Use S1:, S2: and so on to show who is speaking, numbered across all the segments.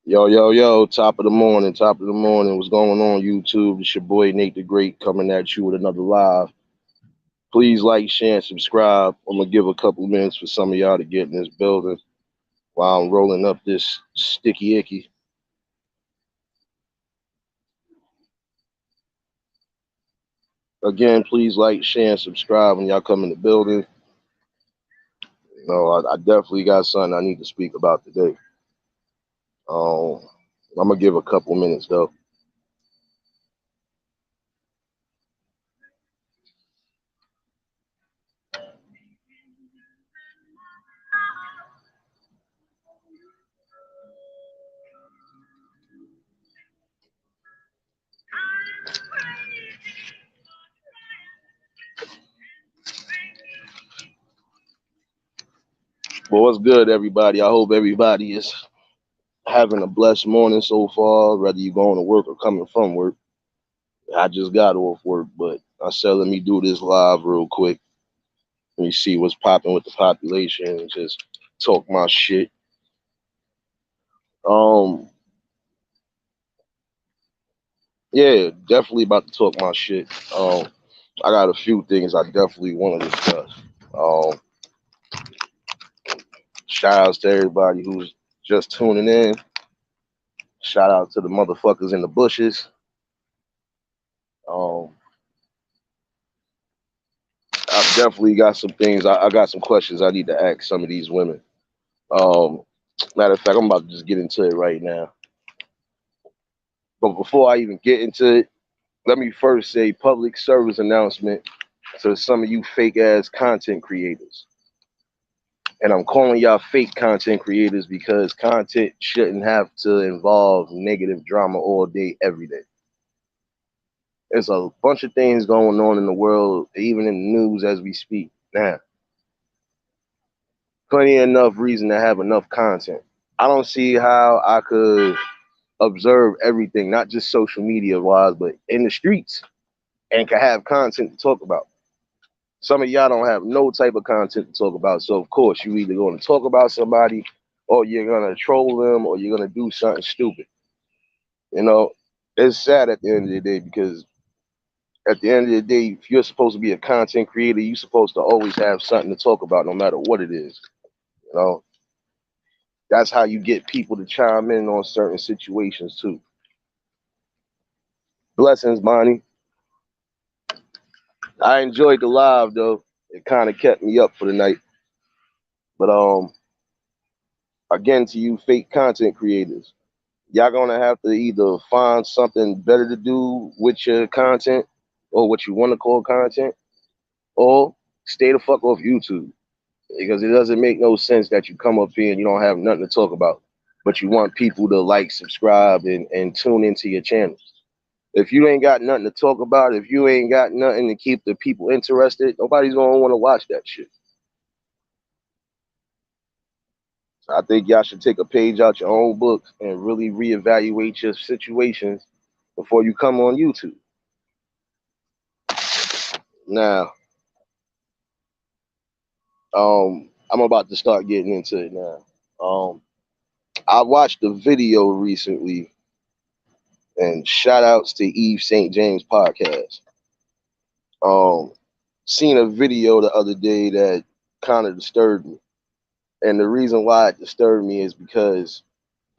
S1: Yo, yo, yo, top of the morning, top of the morning. What's going on, YouTube? It's your boy Nate the Great coming at you with another live. Please like, share, and subscribe. I'm going to give a couple minutes for some of y'all to get in this building while I'm rolling up this sticky icky. Again, please like, share, and subscribe when y'all come in the building. I definitely got something I need to speak about today. I'm going to give a couple minutes, though. Well, what's good, everybody? I hope everybody is having a blessed morning so far, whether you're going to work or coming from work. I just got off work, but I said, let me do this live real quick. Let me see what's popping with the population and just talk my shit. Um, yeah, definitely about to talk my shit. I got a few things I definitely want to discuss. Um, Shout outs to everybody who's just tuning in. Shout out to the motherfuckers in the bushes. Um, I've definitely got some things. I got some questions I need to ask some of these women. Um, Matter of fact, I'm about to just get into it right now. But before I even get into it, let me first say public service announcement to some of you fake ass content creators. And I'm calling y'all fake content creators because content shouldn't have to involve negative drama all day, every day. There's a bunch of things going on in the world, even in the news as we speak now. Plenty enough reason to have enough content. I don't see how I could observe everything, not just social media wise, but in the streets, and can have content to talk about. Some of y'all don't have no type of content to talk about. So of course you either going to talk about somebody or you're gonna troll them or you're gonna do something stupid. You know, it's sad at the end of the day because at the end of the day, if you're supposed to be a content creator, you're supposed to always have something to talk about no matter what it is. You know, that's how you get people to chime in on certain situations too. Blessings, Bonnie. I enjoyed the live though. It kind of kept me up for the night. But again, to you fake content creators, y'all gonna have to either find something better to do with your content or what you want to call content, or stay the fuck off YouTube because it doesn't make no sense that you come up here and you don't have nothing to talk about, but you want people to like, subscribe, and tune into your channels. If you ain't got nothing to talk about, if you ain't got nothing to keep the people interested, nobody's gonna want to watch that shit. So I think y'all should take a page out your own books and really reevaluate your situations before you come on YouTube. Now, I'm about to start getting into it now. I watched a video recently, and shout outs to Eve St. James podcast. Um, Seen a video the other day that kind of disturbed me. And the reason why it disturbed me is because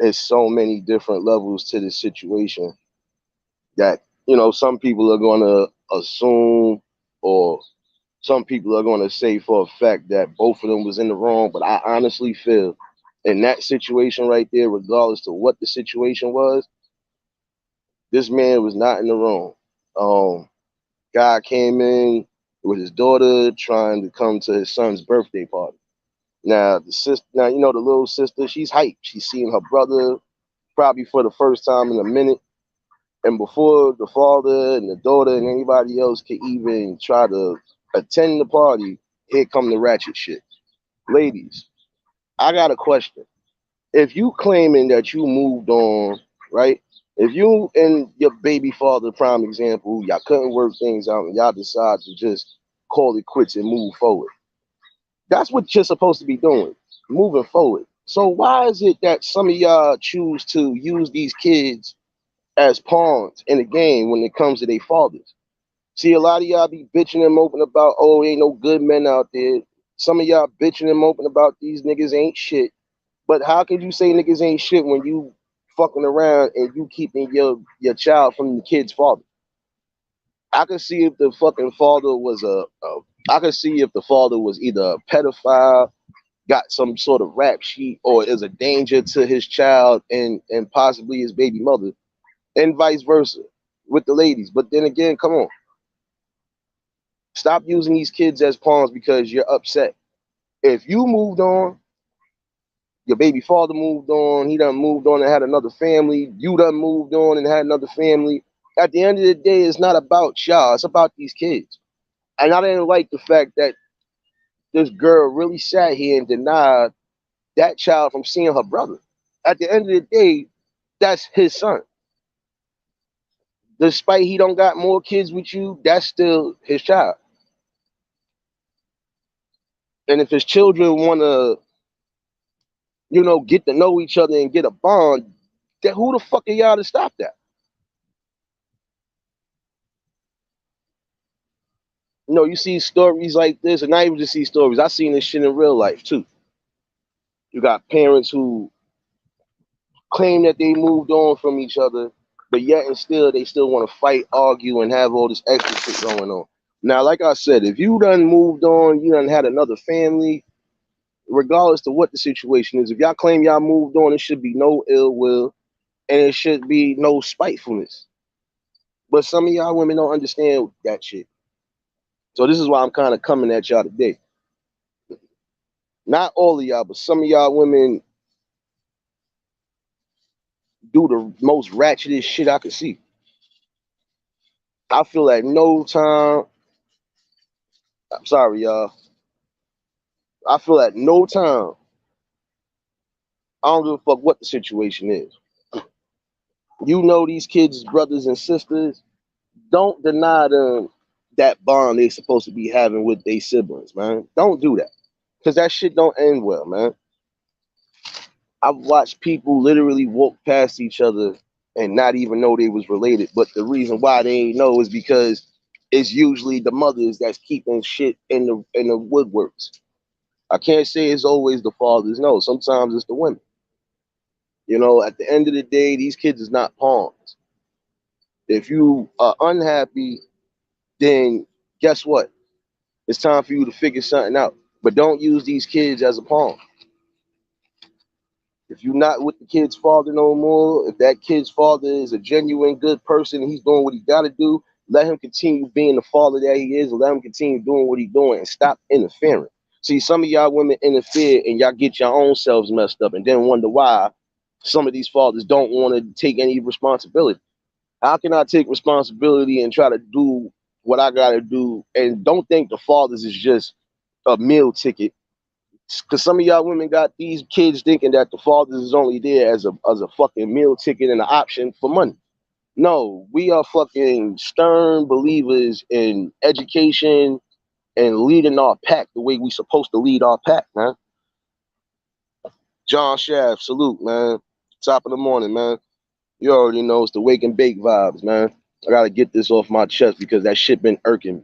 S1: there's so many different levels to this situation that, some people are going to assume or some people are going to say for a fact that both of them was in the wrong. But I honestly feel in that situation right there, regardless of what the situation was, this man was not in the wrong. Guy came in with his daughter trying to come to his son's birthday party. Now the little sister, she's hyped. She's seeing her brother probably for the first time in a minute. And before the father and the daughter and anybody else could even try to attend the party, here come the ratchet shit. Ladies, I got a question. If you claiming that you moved on, right? If you and your baby father, prime example, y'all couldn't work things out and y'all decide to just call it quits and move forward. That's what you're supposed to be doing, moving forward. So why is it that some of y'all choose to use these kids as pawns in the game when it comes to their fathers? See, a lot of y'all be bitching and moping about, oh, ain't no good men out there. Some of y'all bitching and moping about these niggas ain't shit. But how can you say niggas ain't shit when you fucking around and you keeping your child from the kid's father? I could see if the fucking father was I could see if the father was either a pedophile, got some sort of rap sheet, or is a danger to his child and possibly his baby mother, and vice versa with the ladies. But then again, come on, stop using these kids as pawns because you're upset. If you moved on, your baby father moved on, he done moved on and had another family, you done moved on and had another family. At the end of the day, it's not about y'all, it's about these kids. And I didn't like the fact that this girl really sat here and denied that child from seeing her brother. At the end of the day, that's his son. Despite he don't got more kids with you, that's still his child. And if his children want to, get to know each other and get a bond, then who the fuck are y'all to stop that? You see stories like this, and not even just see stories. I seen this shit in real life too. You got parents who claim that they moved on from each other, but yet and still they still want to fight, argue, and have all this extra shit going on. Now, like I said, if you done moved on, you done had another family, regardless to what the situation is, if y'all claim y'all moved on, it should be no ill will and it should be no spitefulness. But some of y'all women don't understand that shit. So this is why I'm kind of coming at y'all today. Not all of y'all, but some of y'all women do the most ratchetest shit I could see. I feel at no time, I'm sorry, y'all. I feel at no time, I don't give a fuck what the situation is. These kids' brothers and sisters, don't deny them that bond they supposed to be having with their siblings, man. Don't do that. Because that shit don't end well, man. I've watched people literally walk past each other and not even know they was related. But the reason why they ain't know is because it's usually the mothers that's keeping shit in the woodworks. I can't say it's always the fathers. No, sometimes it's the women. At the end of the day, these kids is not pawns. If you are unhappy, then guess what? It's time for you to figure something out. But don't use these kids as a pawn. If you're not with the kid's father no more, if that kid's father is a genuine good person and he's doing what he got to do, let him continue being the father that he is and let him continue doing what he's doing and stop interfering. See, some of y'all women interfere and y'all get your own selves messed up and then wonder why some of these fathers don't want to take any responsibility. How can I take responsibility and try to do what I got to do and don't think the fathers is just a meal ticket? Because some of y'all women got these kids thinking that the fathers is only there as a fucking meal ticket and an option for money. No, we are fucking stern believers in education and leading our pack the way we supposed to lead our pack, man. John Shaft, salute, man. Top of the morning, man. You already know it's the wake and bake vibes, man. I gotta get this off my chest because that shit been irking me.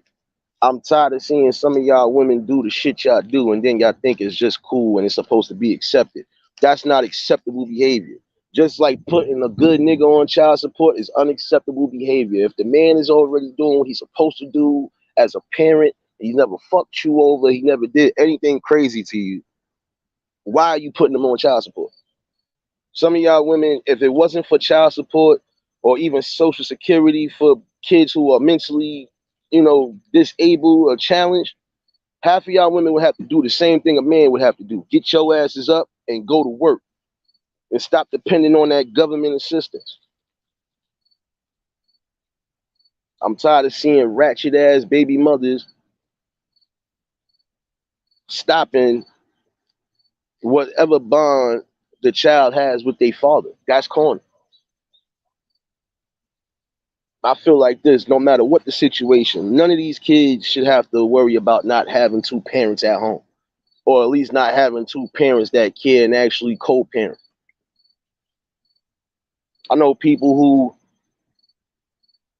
S1: I'm tired of seeing some of y'all women do the shit y'all do and then y'all think it's just cool and it's supposed to be accepted. That's not acceptable behavior. Just like putting a good nigga on child support is unacceptable behavior. If the man is already doing what he's supposed to do as a parent, he never fucked you over, he never did anything crazy to you, why are you putting him on child support? Some of y'all women, if it wasn't for child support or even social security for kids who are mentally, disabled or challenged, half of y'all women would have to do the same thing a man would have to do. Get your asses up and go to work and stop depending on that government assistance. I'm tired of seeing ratchet ass baby mothers stopping whatever bond the child has with their father. That's corny. I feel like this, no matter what the situation, none of these kids should have to worry about not having two parents at home. or at least not having two parents that care and actually co-parent. I know people who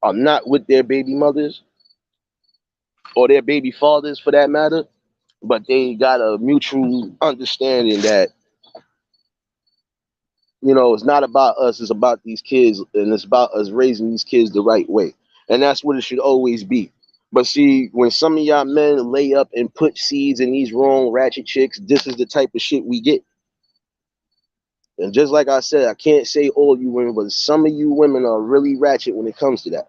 S1: are not with their baby mothers or their baby fathers for that matter, but they got a mutual understanding that, it's not about us, it's about these kids, and it's about us raising these kids the right way. And that's what it should always be. But see, when some of y'all men lay up and put seeds in these wrong ratchet chicks, this is the type of shit we get. And just like I said, I can't say all of you women, but some of you women are really ratchet when it comes to that.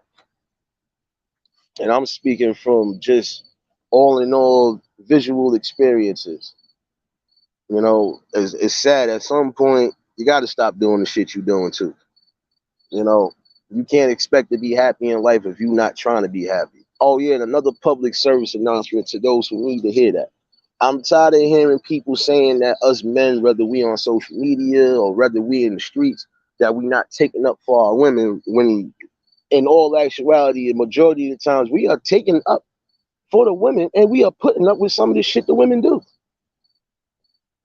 S1: And I'm speaking from just all in all visual experiences. It's sad. At some point, you got to stop doing the shit you're doing too. You know, you can't expect to be happy in life if you're not trying to be happy. Oh yeah, and another public service announcement to those who need to hear that. I'm tired of hearing people saying that us men, whether we on social media or whether we in the streets, that we not taking up for our women, when in all actuality, the majority of the times we are taking up for the women and we are putting up with some of the shit the women do.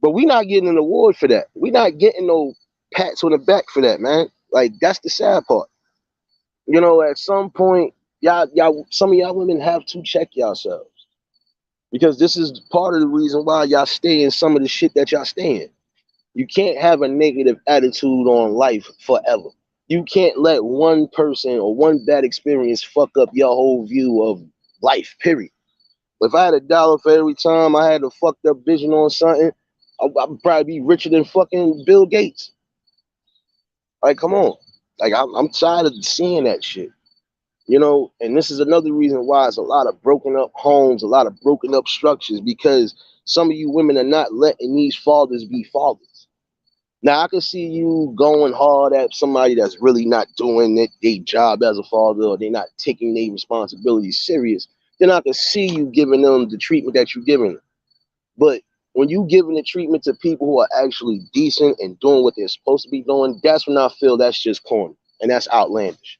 S1: But we not getting an award for that. We not getting no pats on the back for that, man. Like, that's the sad part. At some point, some of y'all women have to check yourselves, because this is part of the reason why y'all stay in some of the shit that y'all stay in. You can't have a negative attitude on life forever. You can't let one person or one bad experience fuck up your whole view of life, period. If I had $1 for every time I had a fucked up vision on something, I'd probably be richer than fucking Bill Gates. Like, come on. Like, I'm tired of seeing that shit. And this is another reason why it's a lot of broken up homes, a lot of broken up structures, because some of you women are not letting these fathers be fathers. Now, I can see you going hard at somebody that's really not doing their job as a father, or they're not taking their responsibilities serious. Then I can see you giving them the treatment that you're giving them. But when you giving the treatment to people who are actually decent and doing what they're supposed to be doing, that's when I feel that's just corny and that's outlandish.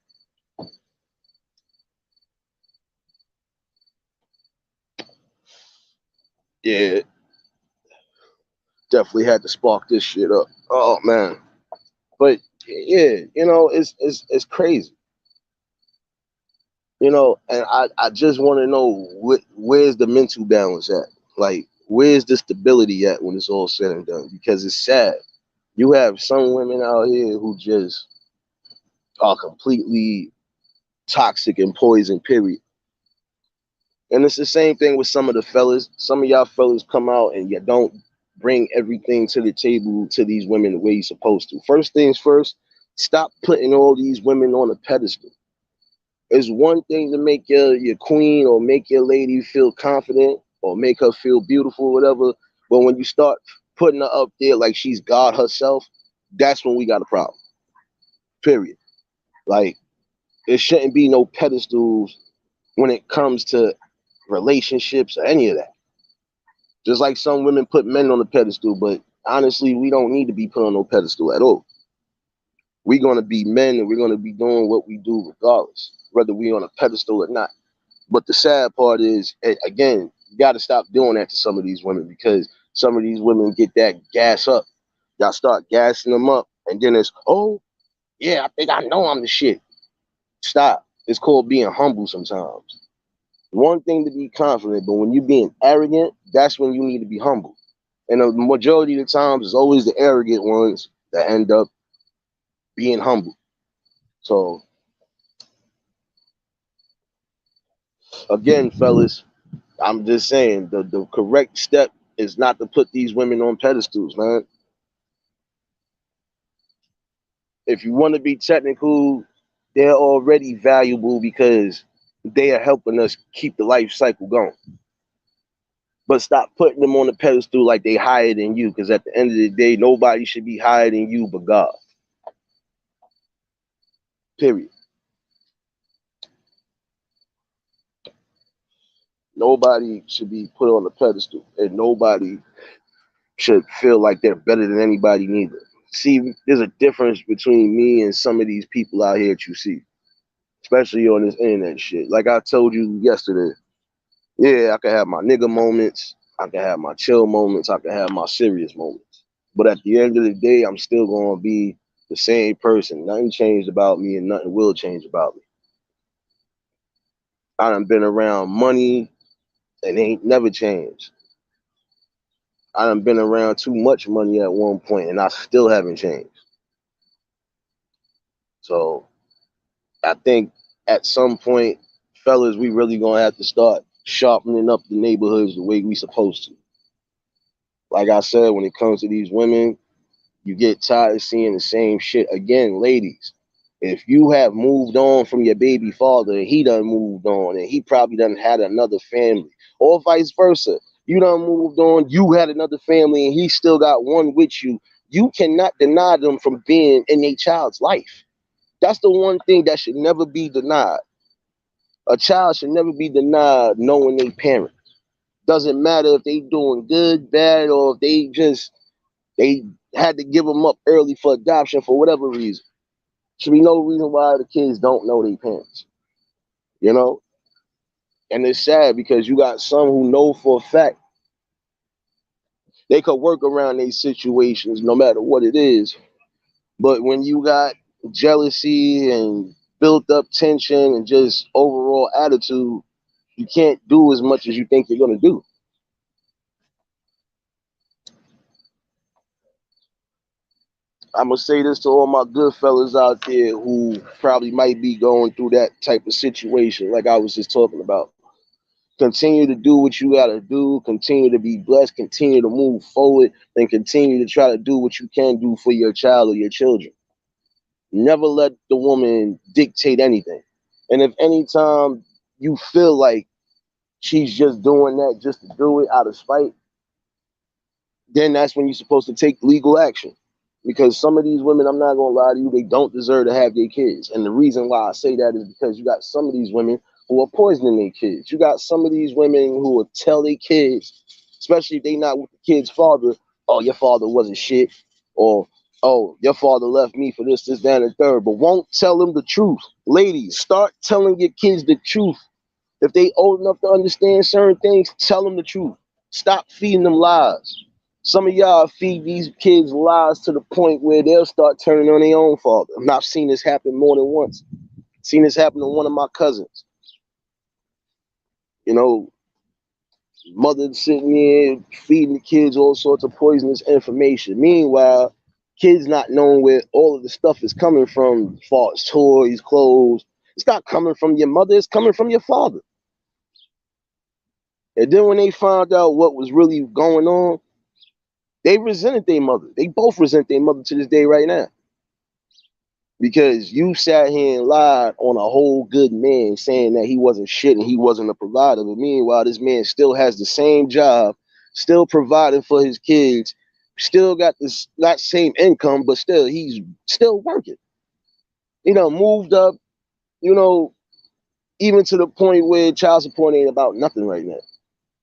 S1: Yeah, definitely had to spark this shit up. Oh man, but yeah, it's crazy. And I just want to know where's the mental balance at? Like, where's the stability at when it's all said and done? Because it's sad. You have some women out here who just are completely toxic and poison, period. And it's the same thing with some of the fellas. Some of y'all fellas come out and you don't bring everything to the table to these women the way you're supposed to. First things first, stop putting all these women on a pedestal. It's one thing to make your queen or make your lady feel confident or make her feel beautiful, whatever. But when you start putting her up there like she's God herself, that's when we got a problem. Period. Like, there shouldn't be no pedestals when it comes to relationships or any of that. Just like some women put men on a pedestal, but honestly, we don't need to be put on no pedestal at all. We're gonna be men and we're gonna be doing what we do regardless, whether we on a pedestal or not. But the sad part is, again, you got to stop doing that to some of these women, because some of these women get that gas up. Y'all start gassing them up, and then it's, oh, yeah, I think I know I'm the shit. Stop. It's called being humble sometimes. One thing to be confident, but when you're being arrogant, that's when you need to be humble. And the majority of the times, it's always the arrogant ones that end up being humble. So, again, fellas, I'm just saying the correct step is not to put these women on pedestals, man. If you want to be technical, they're already valuable because they are helping us keep the life cycle going. But stop putting them on the pedestal like they higher than you, because at the end of the day, nobody should be higher than you but God. Period. Nobody should be put on a pedestal, and nobody should feel like they're better than anybody neither. See, there's a difference between me and some of these people out here that you see, especially on this internet shit. Like I told you yesterday, yeah, I can have my nigga moments. I can have my chill moments. I can have my serious moments. But at the end of the day, I'm still going to be the same person. Nothing changed about me and nothing will change about me. I done been around money and ain't never changed. I done been around too much money at one point and I still haven't changed. So I think at some point, fellas, we really going to have to start sharpening up the neighborhoods the way we supposed to. Like I said, when it comes to these women, you get tired of seeing the same shit again, ladies. If you have moved on from your baby father and he done moved on and he probably done had another family, or vice versa, you done moved on, you had another family and he still got one with you, you cannot deny them from being in a child's life. That's the one thing that should never be denied. A child should never be denied knowing their parent. Doesn't matter if they doing good, bad, or if they had to give them up early for adoption for whatever reason. Should be no reason why the kids don't know their parents. You know? And it's sad because you got some who know for a fact they could work around these situations no matter what it is. But when you got jealousy and built up tension and just overall attitude, you can't do as much as you think you're gonna do. I'm gonna say this to all my good fellas out there who probably might be going through that type of situation, like I was just talking about. Continue to do what you gotta do, continue to be blessed, continue to move forward, and continue to try to do what you can do for your child or your children. Never let the woman dictate anything. And if anytime you feel like she's just doing that just to do it out of spite, then that's when you're supposed to take legal action. Because some of these women, I'm not gonna lie to you, they don't deserve to have their kids. And the reason why I say that is because you got some of these women who are poisoning their kids. You got some of these women who will tell their kids, especially if they not with the kid's father, oh, your father wasn't shit, or oh, your father left me for this, that, and the third, but won't tell them the truth. Ladies, start telling your kids the truth. If they old enough to understand certain things, tell them the truth. Stop feeding them lies. Some of y'all feed these kids lies to the point where they'll start turning on their own father. I've seen this happen more than once. Seen this happen to one of my cousins. You know, mother sitting there feeding the kids all sorts of poisonous information. Meanwhile, kids not knowing where all of the stuff is coming from, false toys, clothes. It's not coming from your mother, it's coming from your father. And then when they found out what was really going on, they resented their mother. They both resent their mother to this day right now. Because you sat here and lied on a whole good man saying that he wasn't shit and he wasn't a provider. But meanwhile, this man still has the same job, still providing for his kids, still got this not same income, but still he's still working. You know, moved up, you know, even to the point where child support ain't about nothing right now.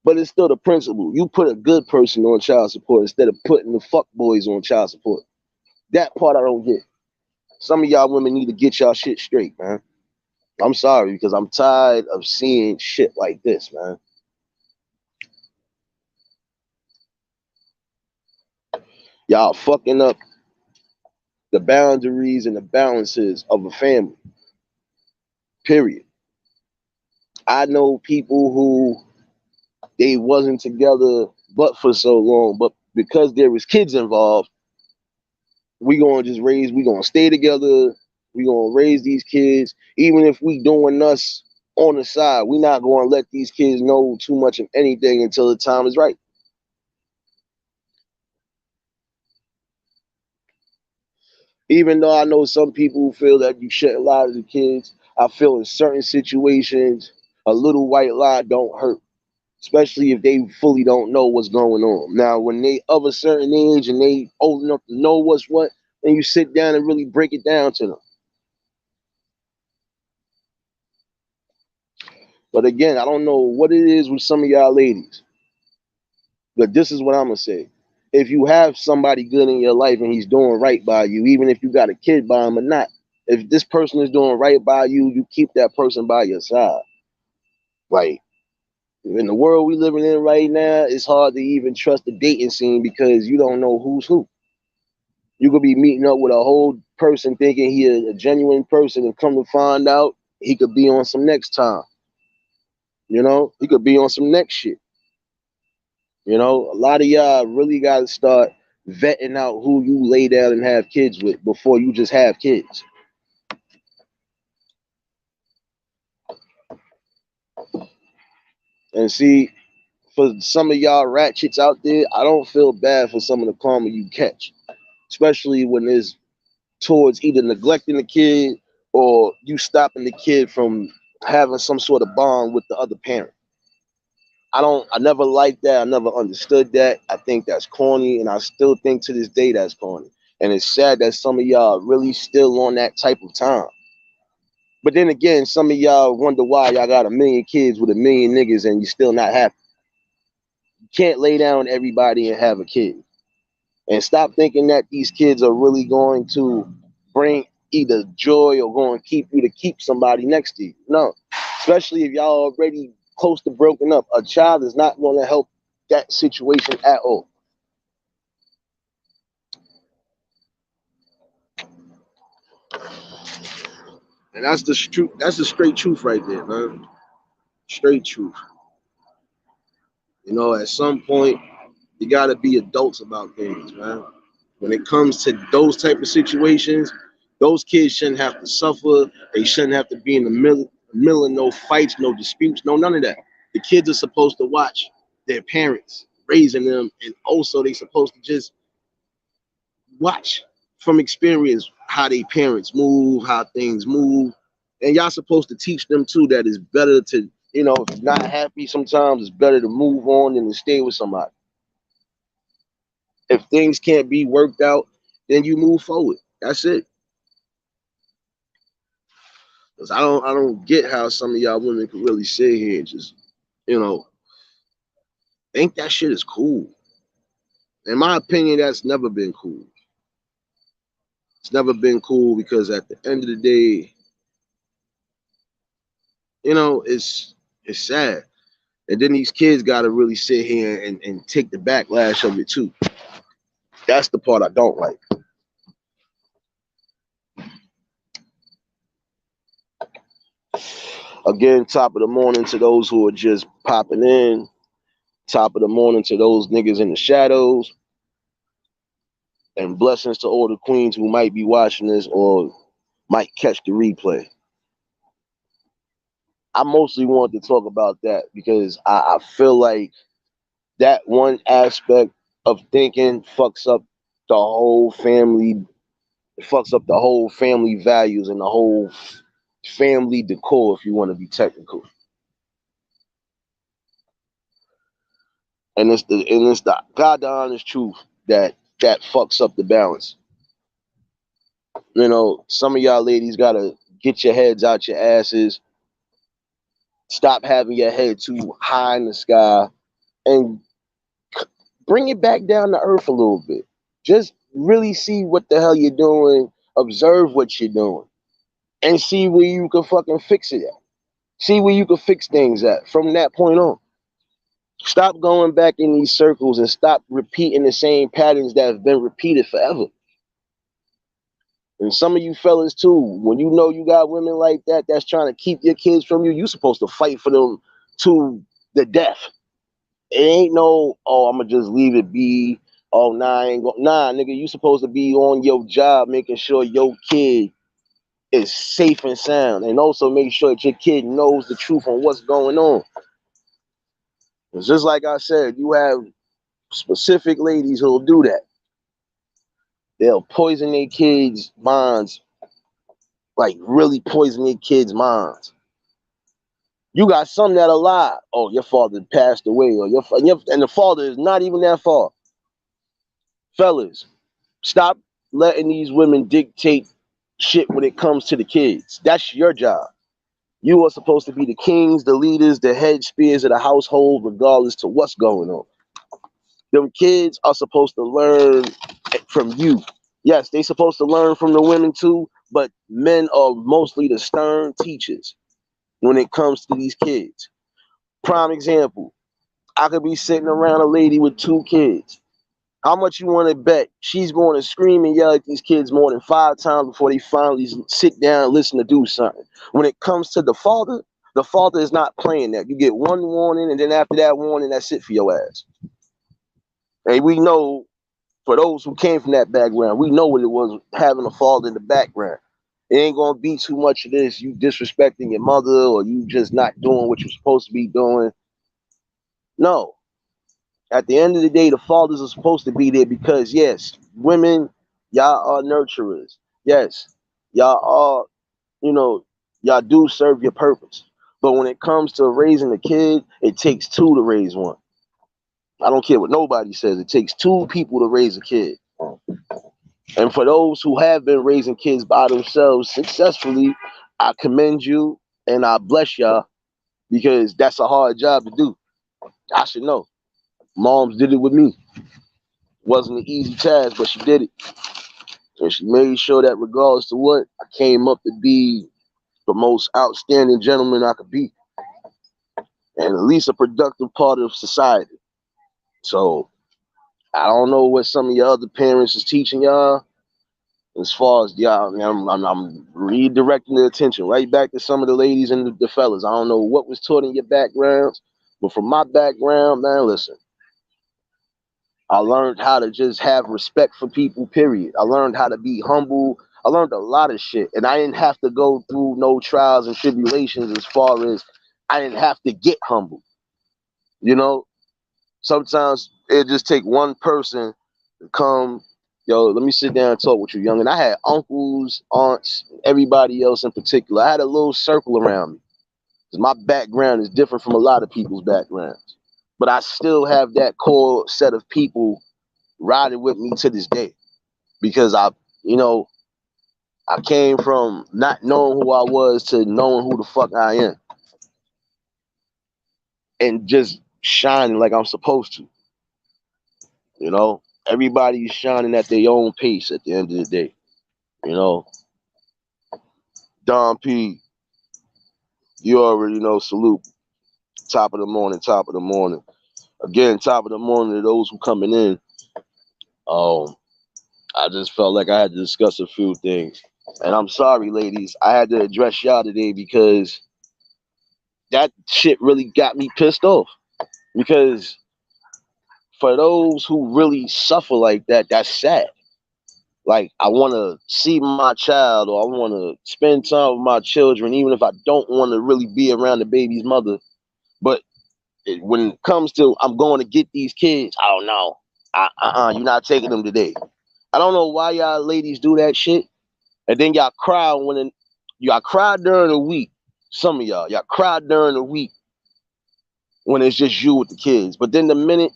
S1: But it's still the principle. You put a good person on child support instead of putting the fuck boys on child support. That part I don't get. Some of y'all women need to get y'all shit straight, man. I'm sorry because I'm tired of seeing shit like this, man. Y'all fucking up the boundaries and the balances of a family. Period. I know people who they wasn't together but for so long, but because there was kids involved, we gonna stay together, we gonna raise these kids, even if we doing us on the side, we not gonna let these kids know too much of anything until the time is right. Even though I know some people feel that you shouldn't lie to the kids, I feel in certain situations a little white lie don't hurt, especially if they fully don't know what's going on. Now, when they of a certain age and they old enough to know what's what, then you sit down and really break it down to them. But again, I don't know what it is with some of y'all ladies, but this is what I'm gonna say. If you have somebody good in your life and he's doing right by you, even if you got a kid by him or not, if this person is doing right by you, you keep that person by your side. Like, In the world we living in right now, it's hard to even trust the dating scene because you don't know who's who. You could be meeting up with a whole person thinking he a genuine person, and come to find out he could be on some next time. He could be on some next shit. A lot of y'all really got to start vetting out who you lay down and have kids with before you just have kids. And see, for some of y'all ratchets out there, I don't feel bad for some of the karma you catch, especially when it's towards either neglecting the kid or you stopping the kid from having some sort of bond with the other parent. I never liked that. I never understood that. I think that's corny, and I still think to this day that's corny. And it's sad that some of y'all really still on that type of time. But then again, some of y'all wonder why y'all got a million kids with a million niggas and you still not happy. You can't lay down everybody and have a kid. And stop thinking that these kids are really going to bring either joy or going to keep you to keep somebody next to you. No, especially if y'all already close to broken up. A child is not going to help that situation at all. And that's the truth. That's the straight truth right there, man. Straight truth. At some point, you got to be adults about things, man. When it comes to those type of situations, those kids shouldn't have to suffer. They shouldn't have to be in the middle of no fights, no disputes, no none of that. The kids are supposed to watch their parents raising them, and also they supposed to just watch from experience how they parents move, how things move, and y'all supposed to teach them too that it's better to, if you're not happy, sometimes it's better to move on than to stay with somebody. If things can't be worked out, then you move forward. That's it. Cause I don't get how some of y'all women can really sit here and just, you know, think that shit is cool. In my opinion, that's never been cool. It's never been cool because at the end of the day, it's sad. And then these kids gotta really sit here and take the backlash of it too. That's the part I don't like. Again, top of the morning to those who are just popping in. Top of the morning to those niggas in the shadows. And blessings to all the queens who might be watching this or might catch the replay. I mostly wanted to talk about that because I feel like that one aspect of thinking fucks up the whole family, fucks up the whole family values and the whole family decor, if you want to be technical. And it's the God the honest truth that fucks up the balance. Some of y'all ladies gotta get your heads out your asses, stop having your head too high in the sky, and bring it back down to earth a little bit. Just really see what the hell you're doing, observe what you're doing, and see where you can fucking fix it at. See where you can fix things at from that point on. Stop going back in these circles and stop repeating the same patterns that have been repeated forever. And some of you fellas too, when you know you got women like that that's trying to keep your kids from you, you supposed to fight for them to the death. It ain't no, oh, I'm gonna just leave it be. Oh, nah, I ain't nah, nigga, you supposed to be on your job making sure your kid is safe and sound, and also make sure that your kid knows the truth on what's going on. It's just like I said, you have specific ladies who'll do that. They'll poison their kids' minds, like really poison their kids' minds. You got some that'll lie. Oh, your father passed away, or and the father is not even that far. Fellas, stop letting these women dictate shit when it comes to the kids. That's your job. You are supposed to be the kings, the leaders, the head spears of the household, regardless to what's going on. Them kids are supposed to learn from you. Yes, they supposed to learn from the women too, but men are mostly the stern teachers when it comes to these kids. Prime example. I could be sitting around a lady with 2 kids. How much you want to bet she's going to scream and yell at these kids more than 5 times before they finally sit down and listen to do something? When it comes to the father is not playing that. You get one warning, and then after that warning, that's it for your ass. And we know, for those who came from that background, we know what it was having a father in the background. It ain't gonna be too much of this. You disrespecting your mother, or you just not doing what you're supposed to be doing. No, at the end of the day, the fathers are supposed to be there because, yes, women, y'all are nurturers. Yes, y'all are, you know, y'all do serve your purpose. But when it comes to raising a kid, it takes two to raise one. I don't care what nobody says. It takes two people to raise a kid. And for those who have been raising kids by themselves successfully, I commend you and I bless y'all because that's a hard job to do. I should know. Moms did it with me. Wasn't an easy task, but she did it. And she made sure that regardless to what, I came up to be the most outstanding gentleman I could be. And at least a productive part of society. So I don't know what some of your other parents is teaching y'all. As far as y'all, I'm redirecting the attention right back to some of the ladies and the fellas. I don't know what was taught in your backgrounds, but from my background, man, listen, I learned how to just have respect for people, period. I learned how to be humble. I learned a lot of shit. And I didn't have to go through no trials and tribulations as far as I didn't have to get humble. You know, sometimes it just take one person to come, yo, let me sit down and talk with you, young. And I had uncles, aunts, everybody else in particular. I had a little circle around me. Because my background is different from a lot of people's backgrounds. But I still have that core set of people riding with me to this day. Because you know, I came from not knowing who I was to knowing who the fuck I am. And just shining like I'm supposed to. You know, everybody's shining at their own pace at the end of the day. You know, Don P, you already know, salute. Top of the morning, top of the morning. Again, top of the morning to those who coming in. Um, I just felt like I had to discuss a few things. And I'm sorry, ladies, I had to address y'all today because that shit really got me pissed off. Because for those who really suffer like that, that's sad. Like, I want to see my child, or I want to spend time with my children, even if I don't want to really be around the baby's mother. But when it comes to I'm going to get these kids, I don't know. You're not taking them today. I don't know why y'all ladies do that shit, and then y'all cry y'all cry during the week. Some of y'all cry during the week when it's just you with the kids. But then the minute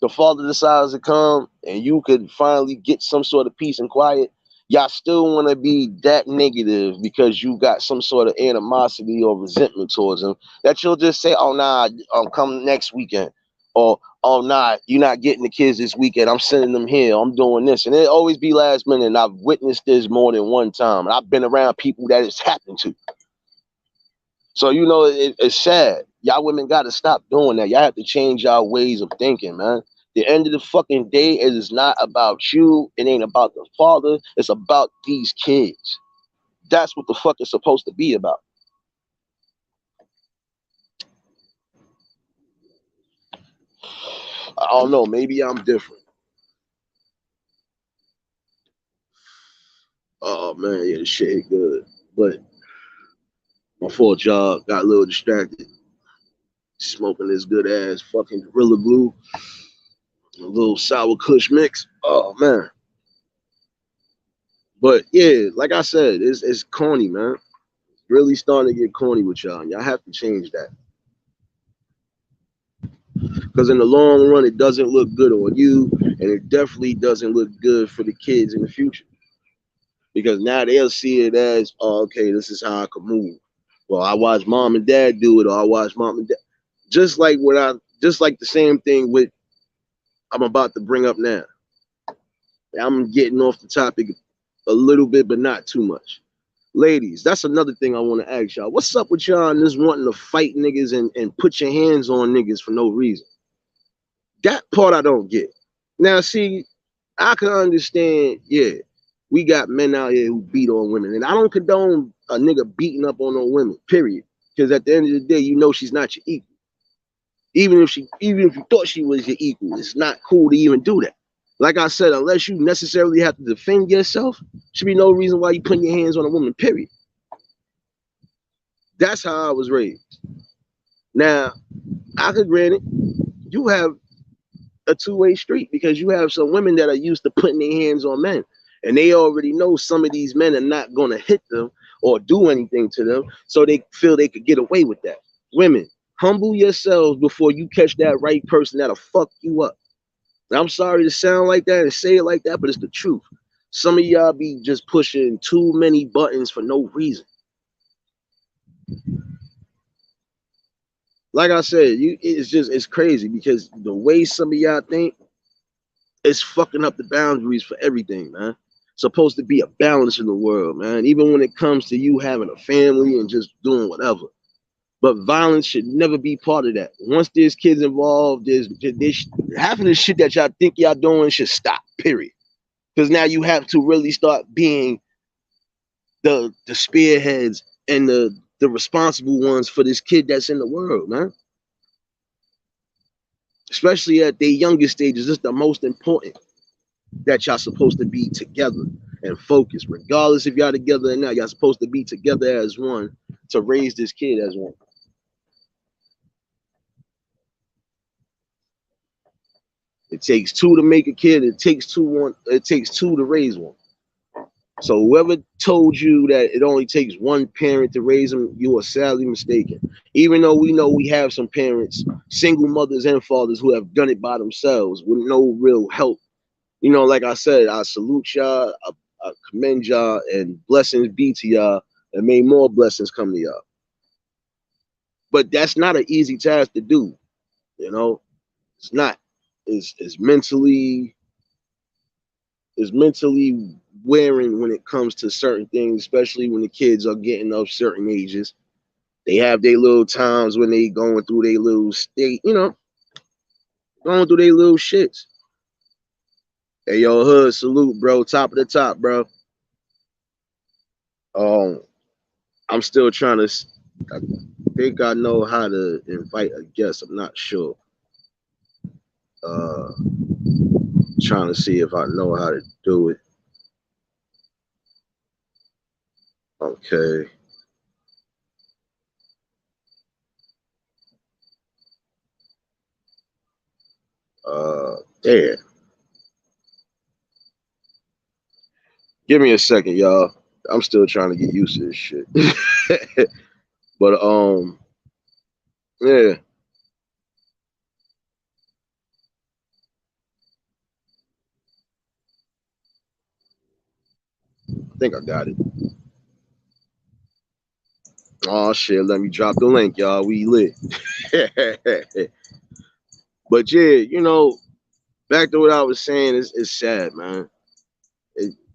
S1: the father decides to come and you could finally get some sort of peace and quiet, y'all still want to be that negative because you got some sort of animosity or resentment towards him that you'll just say, oh, nah, I'll come next weekend. Or, oh, nah, you're not getting the kids this weekend. I'm sending them here. I'm doing this. And it always be last minute. And I've witnessed this more than one time. And I've been around people that it's happened to. So, you know, it's sad. Y'all women got to stop doing that. Y'all have to change y'all ways of thinking, man. The end of the fucking day, it is not about you. It ain't about the father. It's about these kids. That's what the fuck it's supposed to be about. I don't know. Maybe I'm different. Oh, man. Yeah, this shit ain't good. But my fault, y'all. Got a little distracted. Smoking this good ass fucking Gorilla Glue. A little sour kush mix. Oh, man. But yeah, like I said, it's corny, man. Really starting to get corny with y'all. Y'all have to change that. Because in the long run, it doesn't look good on you, and it definitely doesn't look good for the kids in the future. Because now they'll see it as, oh, okay, this is how I can move. Well, I watch mom and dad do it, or I watch mom and dad. Just like the same thing with I'm about to bring up now. I'm getting off the topic a little bit, but not too much. Ladies, that's another thing I want to ask y'all. What's up with y'all and this wanting to fight niggas and put your hands on niggas for no reason? That part I don't get. Now, see, I can understand, yeah, we got men out here who beat on women. And I don't condone a nigga beating up on no women, period. Because at the end of the day, you know she's not your equal. Even if you thought she was your equal, it's not cool to even do that. Like I said, unless you necessarily have to defend yourself, should be no reason why you putting your hands on a woman, period. That's how I was raised. Now, I could grant it, you have a two-way street because you have some women that are used to putting their hands on men. And they already know some of these men are not going to hit them or do anything to them. So they feel they could get away with that. Women, humble yourselves before you catch that right person that'll fuck you up. And I'm sorry to sound like that and say it like that, but it's the truth. Some of y'all be just pushing too many buttons for no reason. Like I said, it's crazy because the way some of y'all think, it's fucking up the boundaries for everything, man. Supposed to be a balance in the world, man. Even when it comes to you having a family and just doing whatever. But violence should never be part of that. Once there's kids involved, there's half of the shit that y'all think y'all doing should stop. Period. Because now you have to really start being the spearheads and the responsible ones for this kid that's in the world, man. Especially at their youngest stages, it's the most important that y'all supposed to be together and focused. Regardless if y'all together or not, y'all supposed to be together as one to raise this kid as one. It takes two to make a kid. It takes two to raise one. So whoever told you that it only takes one parent to raise them, you are sadly mistaken. Even though we know we have some parents, single mothers and fathers, who have done it by themselves with no real help. You know, like I said, I salute y'all, I commend y'all, and blessings be to y'all, and may more blessings come to y'all. But that's not an easy task to do. You know, it's not. It's mentally wearing when it comes to certain things, especially when the kids are getting of certain ages. They have their little times when they going through their little state, you know, going through their little shits. Hey, yo, hood, salute, bro. Top of the top, bro. I'm still trying to. I think I know how to invite a guest. I'm not sure. Uh, Trying to see if I know how to do it. Okay. There. Give me a second, y'all. I'm still trying to get used to this shit. But yeah. I think I got it. Oh shit, let me drop the link, y'all. We lit. But yeah, you know, back to what I was saying, it's sad, man.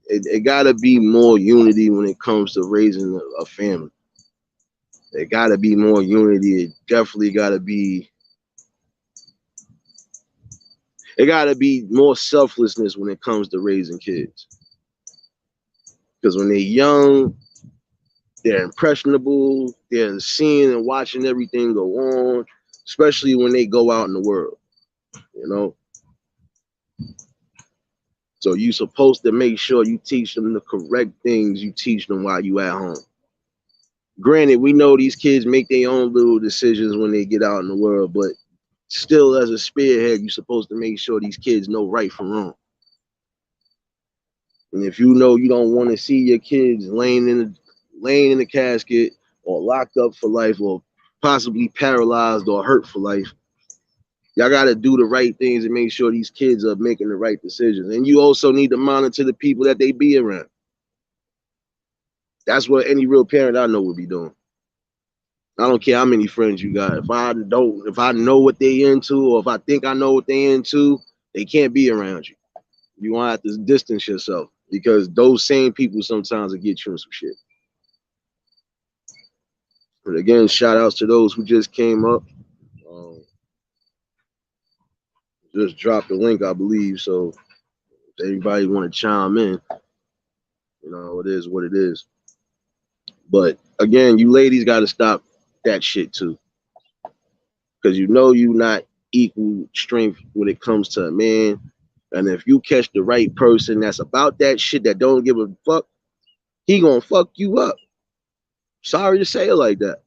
S1: It gotta be more unity when it comes to raising a family. There gotta be more unity. Definitely gotta be. It gotta be more selflessness when it comes to raising kids. Because when they're young, they're impressionable. They're seeing and watching everything go on, especially when they go out in the world. You know. So you're supposed to make sure you teach them the correct things you teach them while you at home. Granted, we know these kids make their own little decisions when they get out in the world, but still as a spearhead, you're supposed to make sure these kids know right from wrong. And if you know you don't want to see your kids laying in the casket or locked up for life or possibly paralyzed or hurt for life, y'all got to do the right things and make sure these kids are making the right decisions. And you also need to monitor the people that they be around. That's what any real parent I know would be doing. I don't care how many friends you got. If I know what they into, or if I think I know what they into, they can't be around you. You want to have to distance yourself because those same people sometimes will get you in some shit. And again, shout outs to those who just came up. Um, just dropped the link, I believe. So if anybody want to chime in, it is what it is. But again, you ladies got to stop that shit too, because you not equal strength when it comes to a man. And if you catch the right person that's about that shit, that don't give a fuck, he gonna fuck you up. Sorry to say it like that.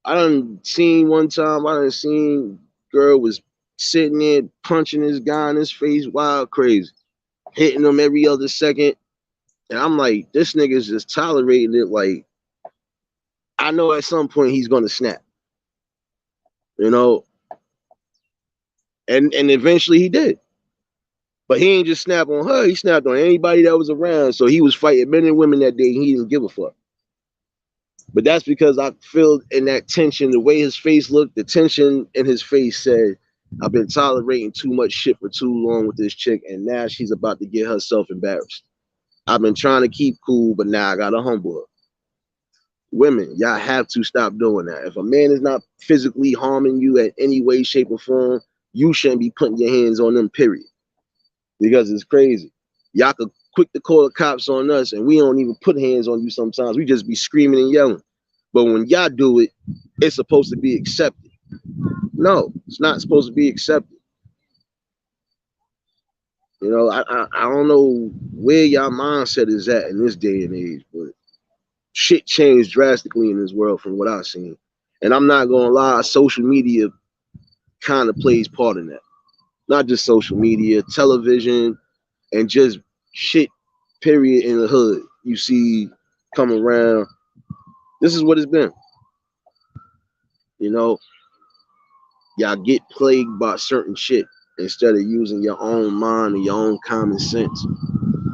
S1: I done seen one time, girl was sitting there punching this guy in his face wild crazy, hitting him every other second. And I'm like, this nigga's just tolerating it. Like, I know at some point he's gonna snap, you know, and eventually he did. But he ain't just snap on her, he snapped on anybody that was around. So he was fighting men and women that day, and he didn't give a fuck. But that's because I feel in that tension, the way his face looked, the tension in his face said, I've been tolerating too much shit for too long with this chick, and now she's about to get herself embarrassed. I've been trying to keep cool, but now I gotta humble her. Women, y'all have to stop doing that. If a man is not physically harming you in any way, shape, or form, you shouldn't be putting your hands on them, period. Because it's crazy. Y'all could quick to call the cops on us, and we don't even put hands on you sometimes. We just be screaming and yelling. But when y'all do it, it's supposed to be accepted. No, it's not supposed to be accepted. I don't know where y'all mindset is at in this day and age, but shit changed drastically in this world from what I've seen. And I'm not gonna lie, social media kind of plays part in that. Not just social media, television, and just shit, period, in the hood. You see come around. This is what it's been. You know, y'all get plagued by certain shit instead of using your own mind and your own common sense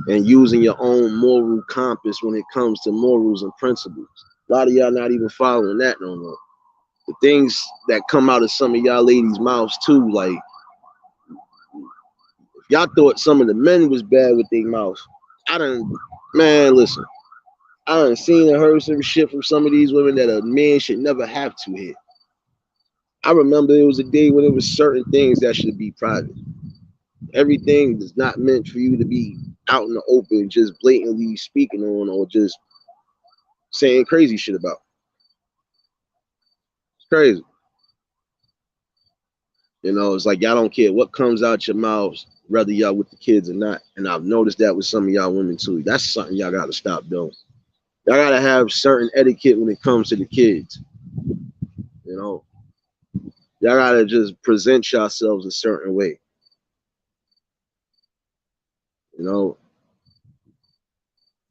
S1: and using your own moral compass when it comes to morals and principles. A lot of y'all not even following that no more. The things that come out of some of y'all ladies' mouths too, like if y'all thought some of the men was bad with their mouths, I done, man, listen, I done seen and heard some shit from some of these women that a man should never have to hit. I remember it was a day when it was certain things that should be private. Everything is not meant for you to be out in the open, just blatantly speaking on or just saying crazy shit about. It's crazy. It's like y'all don't care what comes out your mouths, whether y'all with the kids or not. And I've noticed that with some of y'all women too. That's something y'all gotta stop doing. Y'all gotta have certain etiquette when it comes to the kids. You know, y'all gotta just present yourselves a certain way. You know,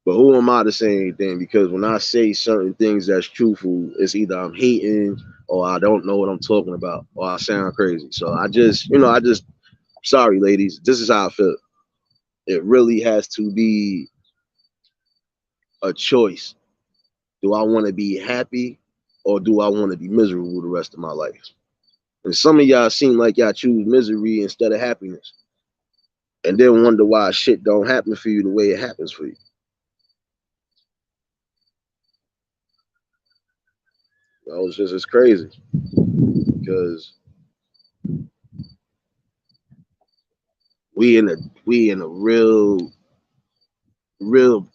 S1: but who am I to say anything? Because when I say certain things that's truthful, it's either I'm hating or I don't know what I'm talking about or I sound crazy. So sorry, ladies, this is how I feel. It really has to be a choice. Do I want to be happy or do I want to be miserable the rest of my life? And some of y'all seem like y'all choose misery instead of happiness and then wonder why shit don't happen for you the way it happens for you. It's crazy because we in a real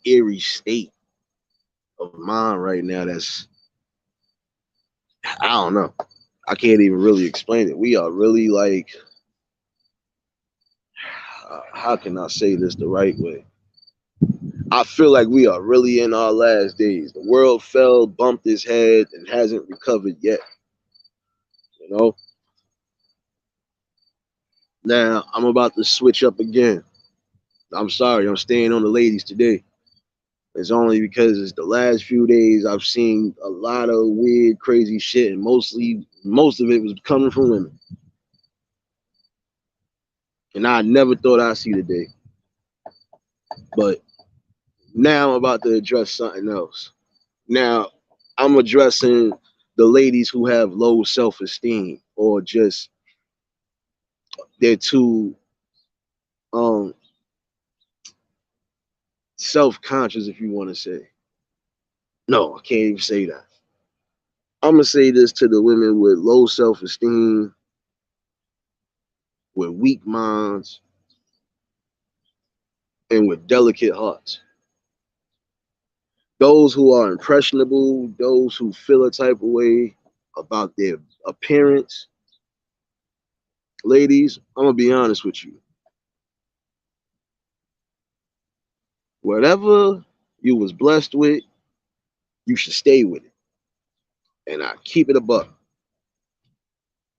S1: eerie state of mind right now. I don't know. I can't even really explain it. We are really like, how can I say this the right way? I feel like we are really in our last days. The world fell, bumped its head, and hasn't recovered yet. You know. Now I'm about to switch up again. I'm sorry, I'm staying on the ladies today. It's only because it's the last few days I've seen a lot of weird, crazy shit, and most of it was coming from women. And I never thought I'd see the day. But now I'm about to address something else. Now I'm addressing the ladies who have low self-esteem or just they're too um self-conscious, if you want to say. No, I can't even say that. I'm gonna say this to the women with low self-esteem, with weak minds, and with delicate hearts. Those who are impressionable, those who feel a type of way about their appearance. Ladies, I'm gonna be honest with you. Whatever you was blessed with, you should stay with it. And I keep it a buck.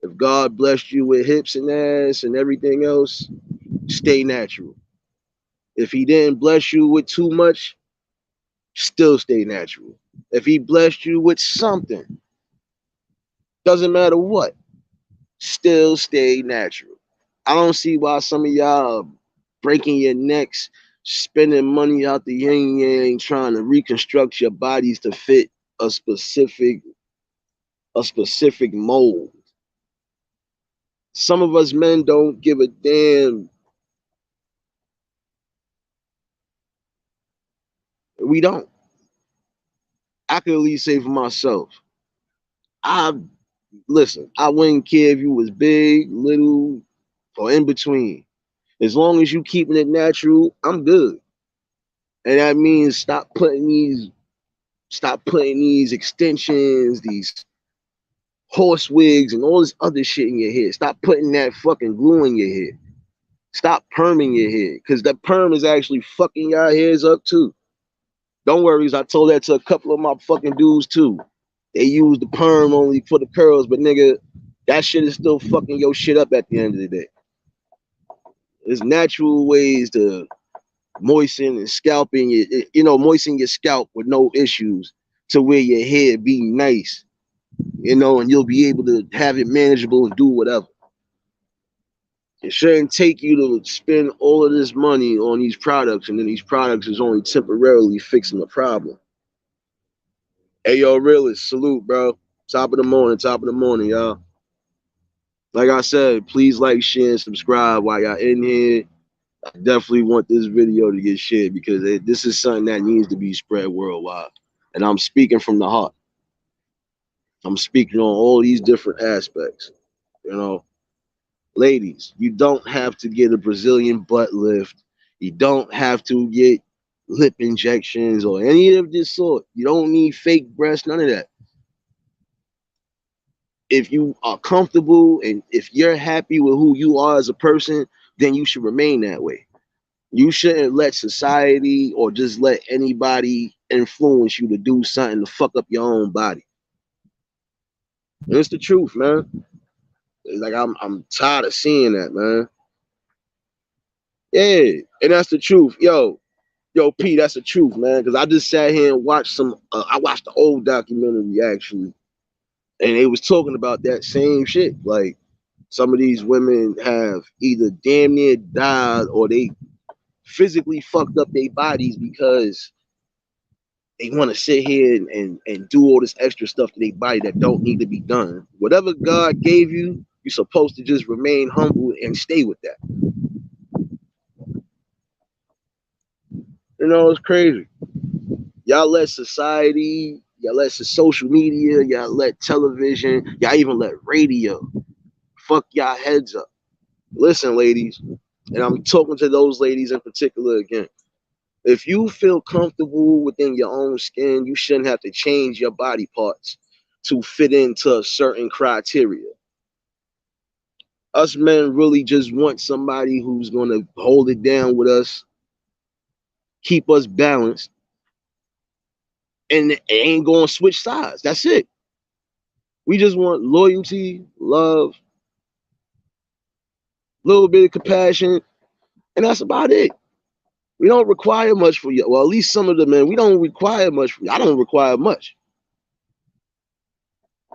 S1: If God blessed you with hips and ass and everything else, stay natural. If he didn't bless you with too much, still stay natural. If he blessed you with something, doesn't matter what, still stay natural. I don't see why some of y'all are breaking your necks, spending money out the yin yang, trying to reconstruct your bodies to fit a specific mold. Some of us men don't give a damn. We don't. I can at least say for myself. I listen. I wouldn't care if you was big, little, or in between. As long as you keeping it natural, I'm good. And that means stop putting these extensions, these horse wigs, and all this other shit in your head. Stop putting that fucking glue in your head. Stop perming your head, because that perm is actually fucking your hairs up too. Don't worry, I told that to a couple of my fucking dudes too. They use the perm only for the curls, but nigga, that shit is still fucking your shit up at the end of the day. There's natural ways to moisten and scalping moisten your scalp with no issues to where your hair be nice, and you'll be able to have it manageable and do whatever. It shouldn't take you to spend all of this money on these products, and then these products is only temporarily fixing the problem. Hey, yo, realist, salute, bro. Top of the morning, y'all. Like I said, please like, share, and subscribe while y'all in here. I definitely want this video to get shared because this is something that needs to be spread worldwide. And I'm speaking from the heart. I'm speaking on all these different aspects. You know, ladies, you don't have to get a Brazilian butt lift. You don't have to get lip injections or any of this sort. You don't need fake breasts, none of that. If you are comfortable and if you're happy with who you are as a person, then you should remain that way. You shouldn't let society or just let anybody influence you to do something to fuck up your own body. And it's the truth, man. It's like I'm tired of seeing that, man. Yeah, and that's the truth. Yo, P, that's the truth, man. Because I just sat here and watched I watched the old documentary actually, and they was talking about that same shit. Like some of these women have either damn near died or they physically fucked up their bodies because they want to sit here and do all this extra stuff to their body that don't need to be done. Whatever God gave you, you're supposed to just remain humble and stay with that. It's crazy. Y'all let society, y'all let social media, y'all let television, y'all even let radio fuck y'all heads up. Listen, ladies, and I'm talking to those ladies in particular again. If you feel comfortable within your own skin, you shouldn't have to change your body parts to fit into a certain criteria. Us men really just want somebody who's going to hold it down with us, keep us balanced, and it ain't going to switch sides. That's it. We just want loyalty, love, a little bit of compassion, and that's about it. We don't require much for you. Well, at least some of the men, we don't require much for you. I don't require much.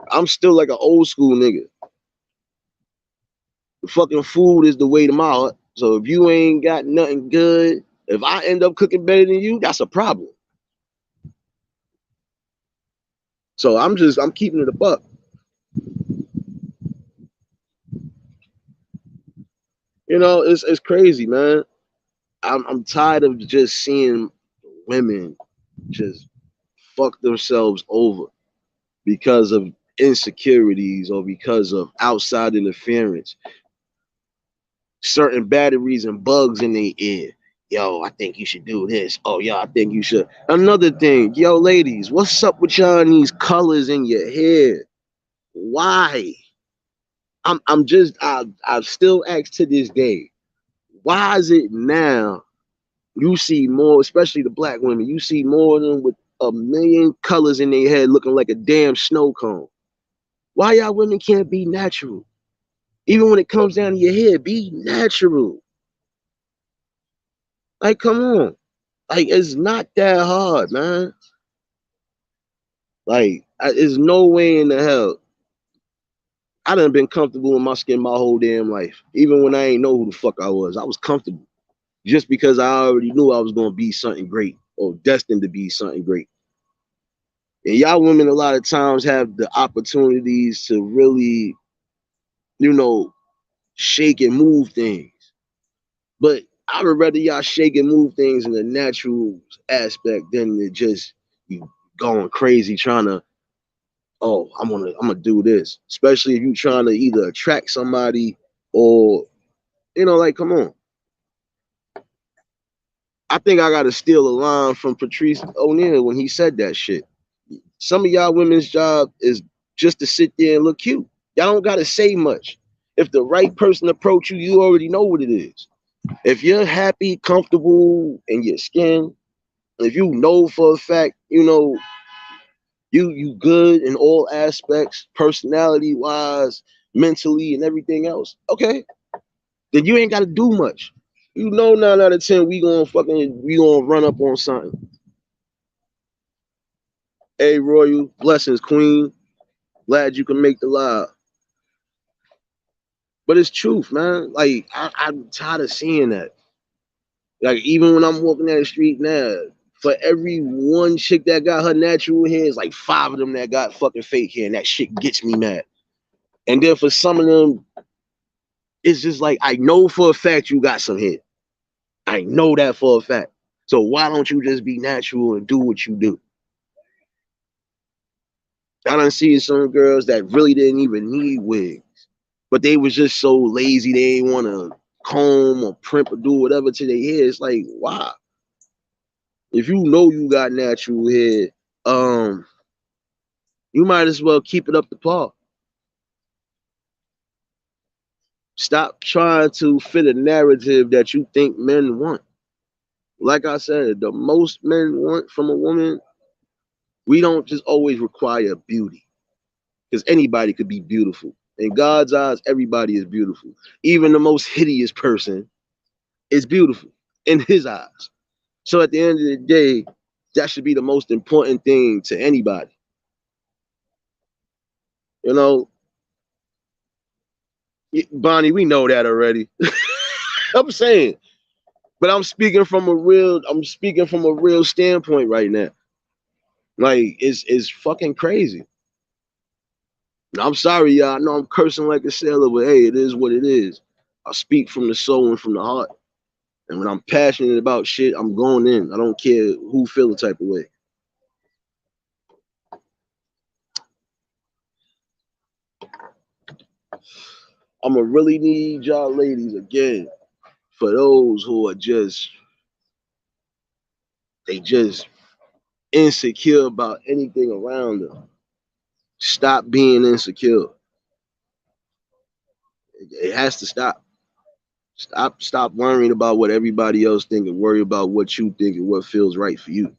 S1: I'm still like an old school nigga. The fucking food is the way to my heart. So if you ain't got nothing good, if I end up cooking better than you, that's a problem. So I'm keeping it a buck. It's crazy, man. I'm tired of just seeing women just fuck themselves over because of insecurities or because of outside interference, certain batteries and bugs in their ear. Yo, I think you should do this. Oh, yo, I think you should. Another thing, yo, ladies, what's up with y'all and these colors in your hair? Why? I still ask to this day, why is it now you see more, especially the black women, you see more of them with a million colors in their head looking like a damn snow cone? Why y'all women can't be natural? Even when it comes down to your hair, be natural. Like, come on. Like, it's not that hard, man. Like, there's no way in the hell. I done been comfortable in my skin my whole damn life. Even when I ain't know who the fuck I was comfortable. Just because I already knew I was gonna be something great or destined to be something great. And y'all women a lot of times have the opportunities to really, you know, shake and move things. But I would rather y'all shake and move things in the natural aspect than to just you going crazy trying to, oh, I'm gonna do this. Especially if you trying to either attract somebody or, like, come on. I think I gotta steal a line from Patrice O'Neal when he said that shit. Some of y'all women's job is just to sit there and look cute. Y'all don't gotta say much. If the right person approach you, you already know what it is. If you're happy, comfortable in your skin, if you know for a fact, you good in all aspects, personality wise, mentally, and everything else, okay, then you ain't gotta do much. 9 out of 10, we gonna run up on something. Hey, Royal, blessings, Queen. Glad you can make the live. But it's truth, man. Like, I'm tired of seeing that. Like, even when I'm walking down the street now, for every one chick that got her natural hair, it's like 5 of them that got fucking fake hair, and that shit gets me mad. And then for some of them, it's just like, I know for a fact you got some hair. I know that for a fact. So why don't you just be natural and do what you do? I done seen some girls that really didn't even need wigs, but they was just so lazy they didn't want to comb or primp or do whatever to their hair. It's like, why? If you know you got natural hair, you might as well keep it up to par. Stop trying to fit a narrative that you think men want. Like I said, the most men want from a woman, we don't just always require beauty, because anybody could be beautiful. In God's eyes, everybody is beautiful. Even the most hideous person is beautiful in his eyes. So at the end of the day, that should be the most important thing to anybody. You know, Bonnie, we know that already. I'm saying, but I'm speaking from a real standpoint right now. Like, it's fucking crazy. I'm sorry, y'all. I know I'm cursing like a sailor, but hey, it is what it is. I speak from the soul and from the heart. And when I'm passionate about shit, I'm going in. I don't care who feel the type of way. I'ma really need y'all ladies again, for those who are just insecure about anything around them. Stop being insecure. It has to stop. Stop worrying about what everybody else think and worry about what you think and what feels right for you.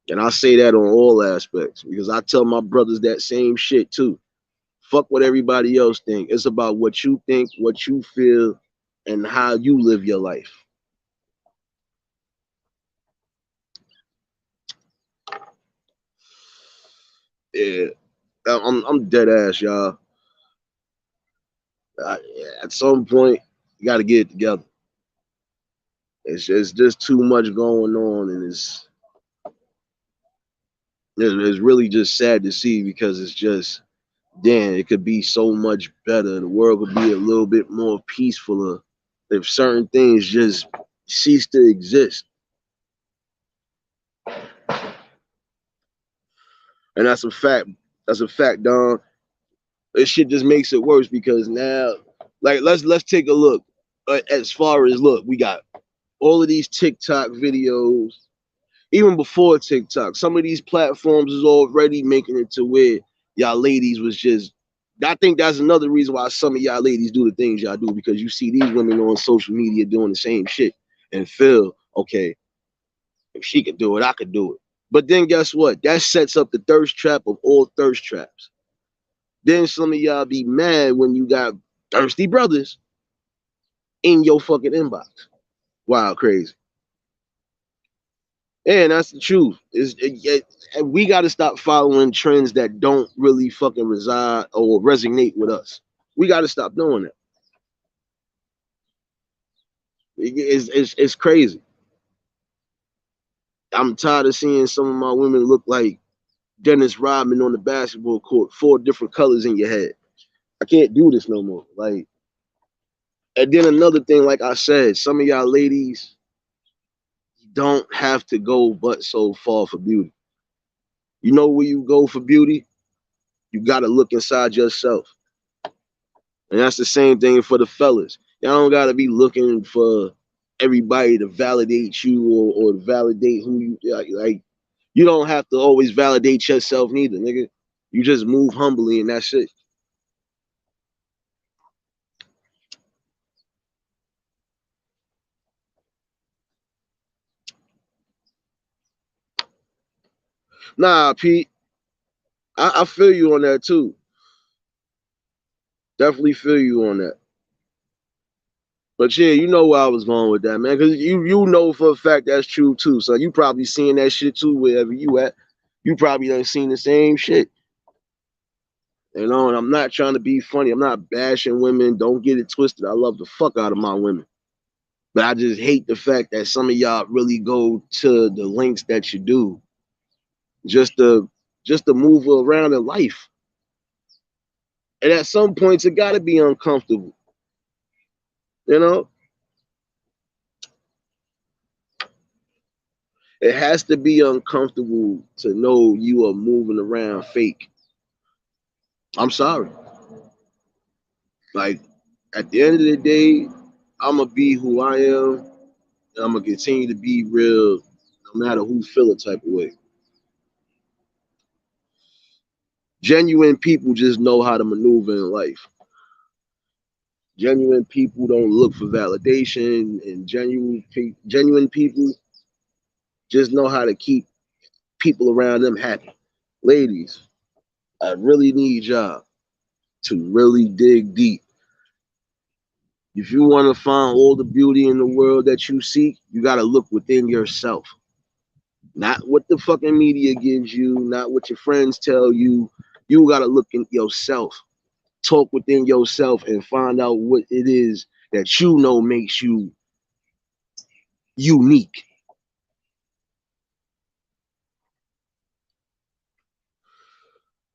S1: And I say that on all aspects because I tell my brothers that same shit too. Fuck what everybody else think. It's about what you think, what you feel, and how you live your life. Yeah, I'm dead ass, y'all. At some point, you got to get it together. It's just too much going on, and it's really just sad to see because it's just, damn, it could be so much better. The world could be a little bit more peacefuler if certain things just cease to exist. And that's a fact. That's a fact, Don. This shit just makes it worse because now, like, let's take a look. As far as look, we got all of these TikTok videos. Even before TikTok, some of these platforms is already making it to where y'all ladies was just. I think that's another reason why some of y'all ladies do the things y'all do, because you see these women on social media doing the same shit and feel, okay, if she could do it, I could do it. But then guess what? That sets up the thirst trap of all thirst traps. Then some of y'all be mad when you got thirsty brothers in your fucking inbox. Wow, crazy. And that's the truth. We got to stop following trends that don't really fucking reside or resonate with us. We got to stop doing that. It's crazy. I'm tired of seeing some of my women look like Dennis Rodman on the basketball court, 4 different colors in your head. I can't do this no more. Like, and then another thing, like I said, some of y'all ladies don't have to go but so far for beauty. You know where you go for beauty? You got to look inside yourself. And that's the same thing for the fellas. Y'all don't got to be looking for everybody to validate you or to validate who you like. You don't have to always validate yourself neither, nigga. You just move humbly and that's it. Nah, Pete, I feel you on that too. Definitely feel you on that. But yeah, you know where I was going with that, man. Because you know for a fact that's true too. So you probably seeing that shit too wherever you at. You probably done seen the same shit. You know, and I'm not trying to be funny. I'm not bashing women. Don't get it twisted. I love the fuck out of my women. But I just hate the fact that some of y'all really go to the lengths that you do just to move around in life. And at some points it gotta be uncomfortable. You know? It has to be uncomfortable to know you are moving around fake. I'm sorry. Like, at the end of the day, I'ma be who I am. And I'm gonna continue to be real no matter who feel a type of way. Genuine people just know how to maneuver in life. Genuine people don't look for validation, and genuine people just know how to keep people around them happy. Ladies, I really need y'all to really dig deep. If you want to find all the beauty in the world that you seek, you got to look within yourself. Not what the fucking media gives you, not what your friends tell you. You got to look in yourself. Talk within yourself and find out what it is that you know makes you unique.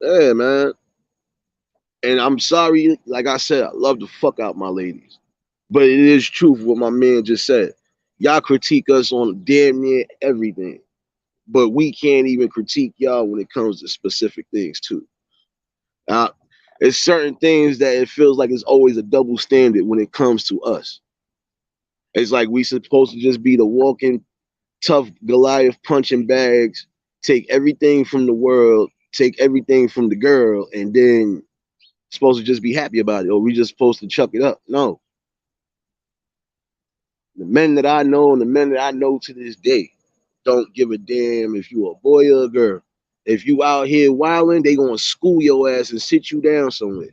S1: Yeah, man. And I'm sorry, like I said, I love the fuck out my ladies. But it is truth what my man just said. Y'all critique us on damn near everything. But we can't even critique y'all when it comes to specific things too. Uh, it's certain things that it feels like it's always a double standard when it comes to us. It's like we supposed to just be the walking tough Goliath punching bags, take everything from the world, take everything from the girl, and then supposed to just be happy about it, or we just supposed to chuck it up. No. The men that I know and the men that I know to this day don't give a damn if you a boy or a girl. If you out here wilding, they gonna school your ass and sit you down somewhere.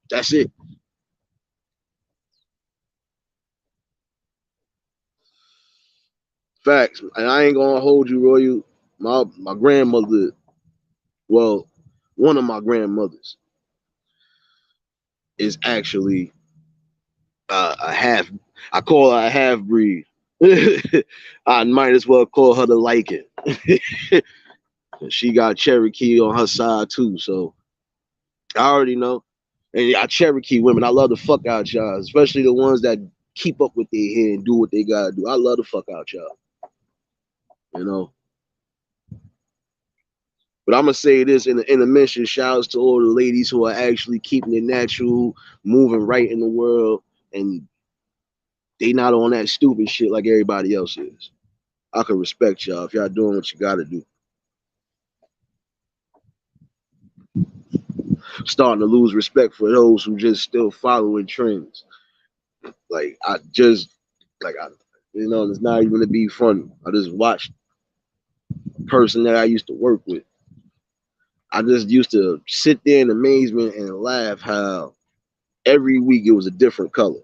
S1: That's it. Facts. And I ain't gonna hold you, Royal. My grandmother, well, one of my grandmothers is actually a half. I call her a half breed. I might as well call her the Lycan. She got Cherokee on her side too, so I already know. And I Cherokee women, I love the fuck out y'all, especially the ones that keep up with their hair and do what they gotta do. I love the fuck out y'all, you know. But I'm gonna say this in the mention, shouts to all the ladies who are actually keeping it natural, moving right in the world, and they not on that stupid shit like everybody else is. I can respect y'all if y'all doing what you gotta do. Starting to lose respect for those who just still following trends. Like it's not even to be funny. I just watched a person that I used to work with. I just used to sit there in amazement and laugh how every week it was a different color.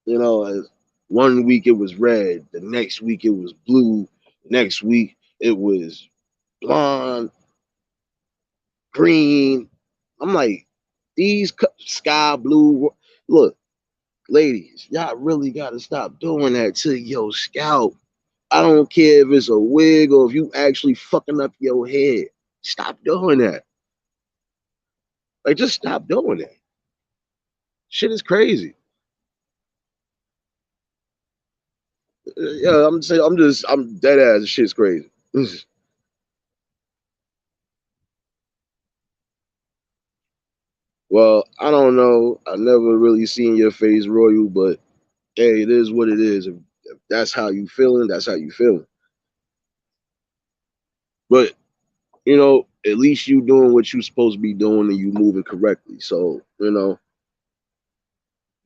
S1: You know, as one week it was red, the next week it was blue, next week it was blonde, green. I'm like, these sky blue. Look, ladies, y'all really gotta stop doing that to your scalp. I don't care if it's a wig or if you actually fucking up your head. Stop doing that. Like, just stop doing that. Shit is crazy. Yeah, I'm dead ass. Shit's crazy. Well, I don't know. I never really seen your face, Royal, but hey, it is what it is. If that's how you feeling, that's how you feeling. But at least you doing what you supposed to be doing and you moving correctly. So,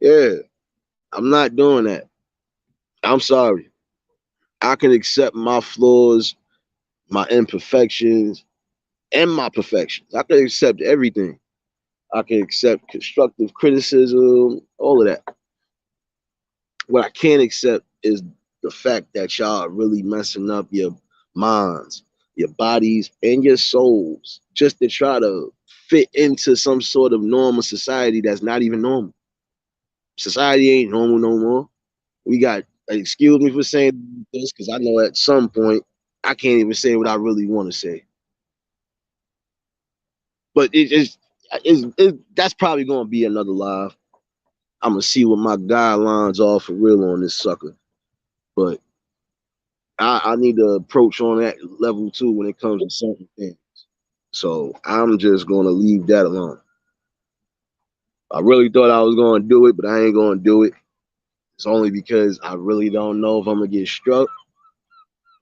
S1: yeah, I'm not doing that. I'm sorry. I can accept my flaws, my imperfections, and my perfections. I can accept everything. I can accept constructive criticism, all of that. What I can't accept is the fact that y'all are really messing up your minds, your bodies, and your souls just to try to fit into some sort of normal society that's not even normal. Society ain't normal no more. We got, excuse me for saying this, because I know at some point I can't even say what I really want to say. But that's probably going to be another live. I'm going to see what my guidelines are for real on this sucker. But I need to approach on that level too when it comes to certain things. So I'm just going to leave that alone. I really thought I was going to do it, but I ain't going to do it. It's only because I really don't know if I'm going to get struck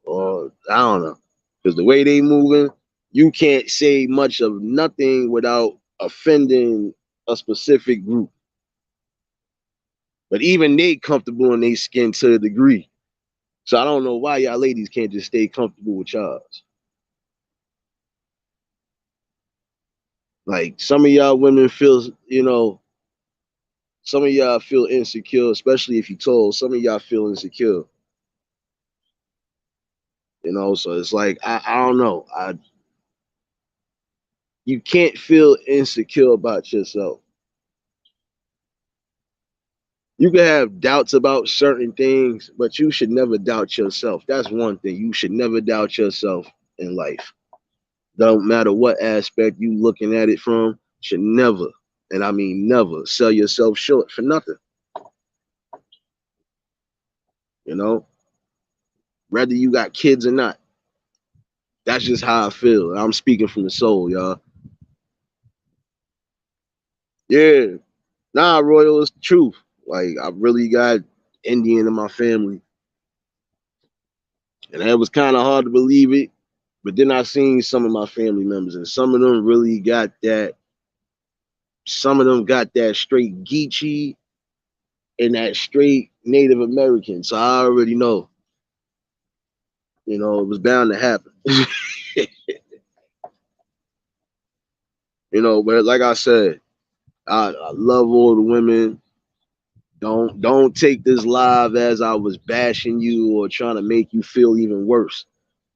S1: or I don't know. Because the way they moving, you can't say much of nothing without offending a specific group. But even they comfortable in their skin to a degree. So I don't know why y'all ladies can't just stay comfortable with y'all. Like some of y'all women feel, some of y'all feel insecure, especially if you told. Some of y'all feel insecure. So it's like I don't know. You can't feel insecure about yourself. You can have doubts about certain things, but you should never doubt yourself. That's one thing. You should never doubt yourself in life. Don't matter what aspect you looking at it from, should never, and I mean never, sell yourself short for nothing. You know, whether you got kids or not. That's just how I feel. I'm speaking from the soul, y'all. Yeah. Nah, Royal, it's the truth. Like I really got Indian in my family. And it was kind of hard to believe it. But then I seen some of my family members, and some of them really got that. Some of them got that straight Geechee and that straight Native American. So I already know, it was bound to happen. But like I said, I love all the women. Don't take this live as I was bashing you or trying to make you feel even worse.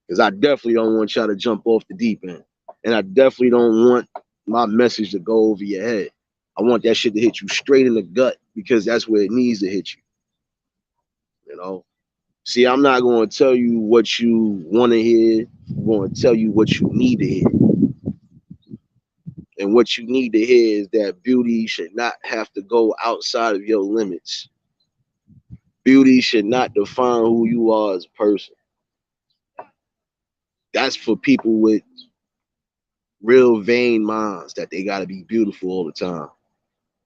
S1: Because I definitely don't want y'all to jump off the deep end. And I definitely don't want my message to go over your head. I want that shit to hit you straight in the gut because that's where it needs to hit you. You know? See, I'm not going to tell you what you want to hear. I'm going to tell you what you need to hear. And what you need to hear is that beauty should not have to go outside of your limits. Beauty should not define who you are as a person. That's for people with real vain minds that they gotta be beautiful all the time.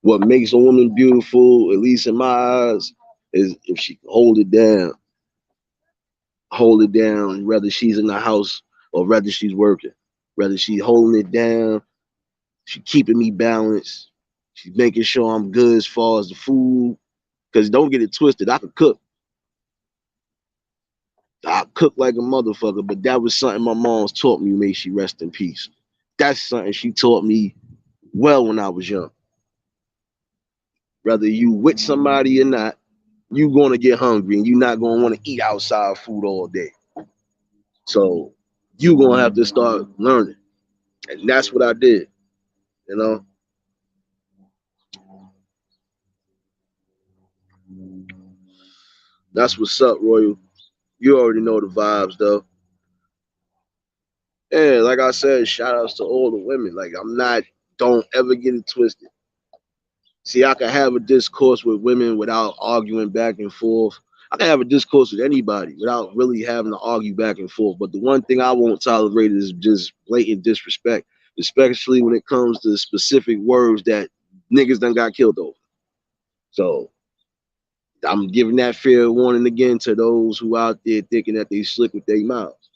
S1: What makes a woman beautiful, at least in my eyes, is if she can hold it down, whether she's in the house or whether she's working, whether she's holding it down, she keeping me balanced, she's making sure I'm good as far as the food. Cause don't get it twisted, I could cook. I cook like a motherfucker, but that was something my mom's taught me. May she rest in peace. That's something she taught me well when I was young. Whether you with somebody or not, you gonna get hungry and you're not gonna want to eat outside food all day. So you gonna have to start learning. And that's what I did, you know. That's what's up, Royal. You already know the vibes though. And like I said, shout outs to all the women. Like I'm not, don't ever get it twisted. See, I can have a discourse with women without arguing back and forth. I can have a discourse with anybody without really having to argue back and forth. But the one thing I won't tolerate is just blatant disrespect, especially when it comes to specific words that niggas done got killed over. So I'm giving that fair warning again to those who out there thinking that they slick with their mouths.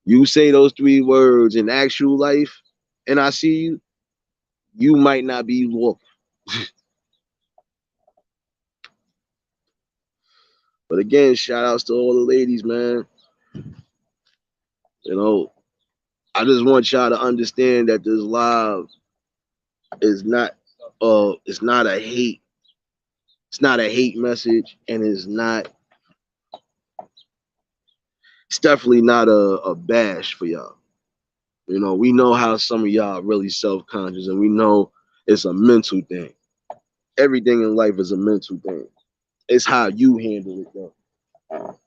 S1: You say those three words in actual life, and I see you, you might not be walking. But again, shout outs to all the ladies, man. You know, I just want y'all to understand that this live is not it's not a hate, it's not a hate message, and it's definitely not a bash for y'all. You know, we know how some of y'all are really self-conscious, and we know it's a mental thing. Everything in life is a mental thing. It's how you handle it though.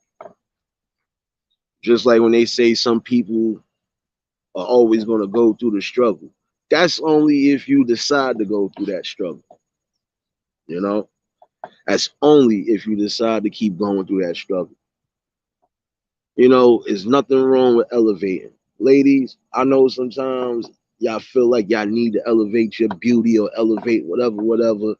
S1: Just like when they say some people are always going to go through the struggle. That's only if you decide to go through that struggle. You know, that's only if you decide to keep going through that struggle. You know, there's nothing wrong with elevating. Ladies, I know sometimes y'all feel like y'all need to elevate your beauty or elevate whatever, whatever.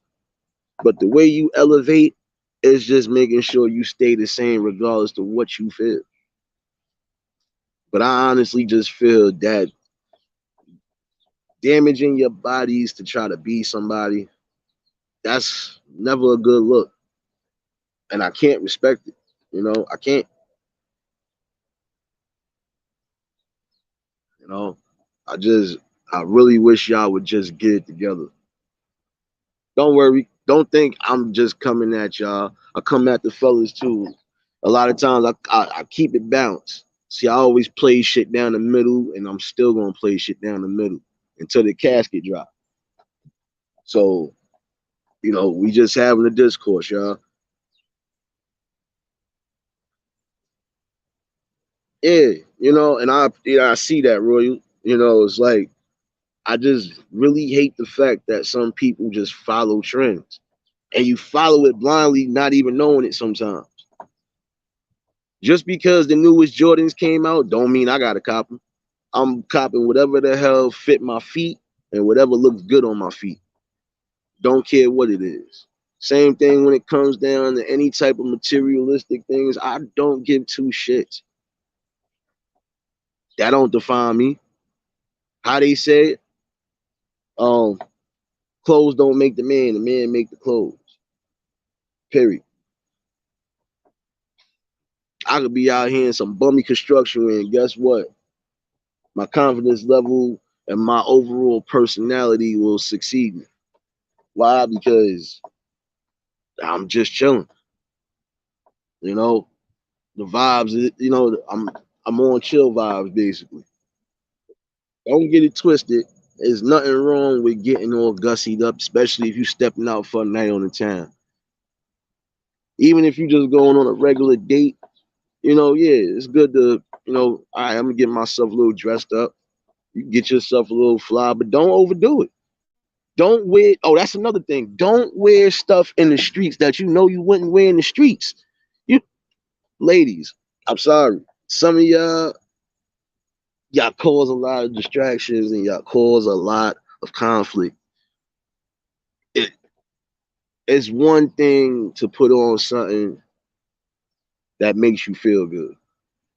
S1: But the way you elevate is just making sure you stay the same regardless to what you feel. But I honestly just feel that damaging your bodies to try to be somebody, that's never a good look. And I can't respect it. You know, I can't. You know, I really wish y'all would just get it together. Don't worry. Don't think I'm just coming at y'all. I come at the fellas too. A lot of times I keep it balanced. See, I always play shit down the middle, and I'm still gonna play shit down the middle until the casket drop. So, you know, we just having a discourse, y'all. Yeah, you know, and I see that, Royal. You know, it's like I just really hate the fact that some people just follow trends. And you follow it blindly, not even knowing it sometimes. Just because the newest Jordans came out, don't mean I gotta cop them. I'm copping whatever the hell fit my feet and whatever looks good on my feet. Don't care what it is. Same thing when it comes down to any type of materialistic things. I don't give two shits. That don't define me. How they say it, um, clothes don't make the man make the clothes. Period. I could be out here in some bummy construction and guess what? My confidence level and my overall personality will succeed me. Why? Because I'm just chilling. You know, the vibes. You know, I'm on chill vibes basically. Don't get it twisted. There's nothing wrong with getting all gussied up, especially if you stepping out for a night on the town. Even if you just going on a regular date, you know, yeah, it's good to, you know, all right, I'm gonna get myself a little dressed up. You get yourself a little fly, but don't overdo it. Don't wear. Oh, that's another thing. Don't wear stuff in the streets that you know you wouldn't wear in the streets. You ladies, I'm sorry. Some of y'all y'all cause a lot of distractions and y'all cause a lot of conflict. It's one thing to put on something that makes you feel good.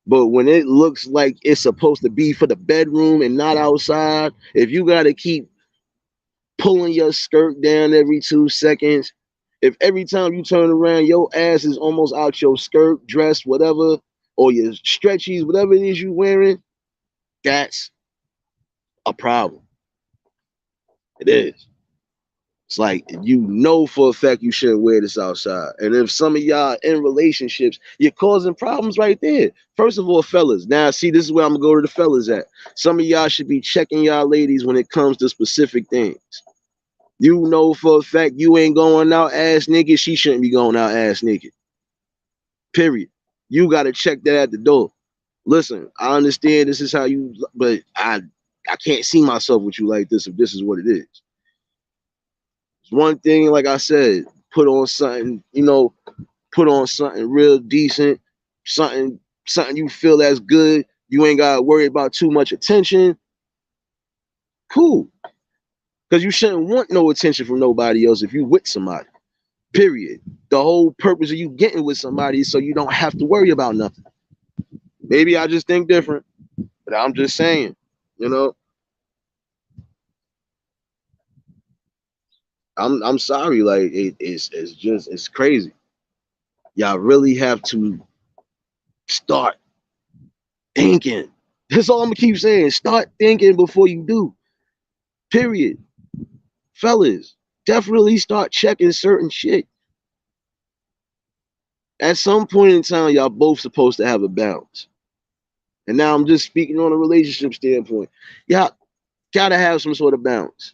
S1: But when it looks like it's supposed to be for the bedroom and not outside, if you got to keep pulling your skirt down every 2 seconds, if every time you turn around, your ass is almost out your skirt, dress, whatever, or your stretchies, whatever it is you wearing, that's a problem. It is. It's like, you know for a fact you shouldn't wear this outside. And if some of y'all in relationships, you're causing problems right there. First of all, fellas, now see, this is where I'm gonna go to the fellas at. Some of y'all should be checking y'all ladies when it comes to specific things. You know for a fact you ain't going out ass naked, she shouldn't be going out ass naked. Period. You gotta check that at the door. Listen, I understand this is how you, but I can't see myself with you like this if this is what it is. One thing, like I said, put on something, put on something real decent, something you feel that's good. You ain't gotta worry about too much attention. Cool. Because you shouldn't want no attention from nobody else if you with somebody. Period. The whole purpose of you getting with somebody is so you don't have to worry about nothing. Maybe I just think different, but I'm just saying, you know. I'm sorry, like it's crazy. Y'all really have to start thinking. That's all I'm gonna keep saying. Start thinking before you do. Period. Fellas, definitely start checking certain shit. At some point in time, y'all both supposed to have a balance. And now I'm just speaking on a relationship standpoint. Y'all gotta have some sort of balance.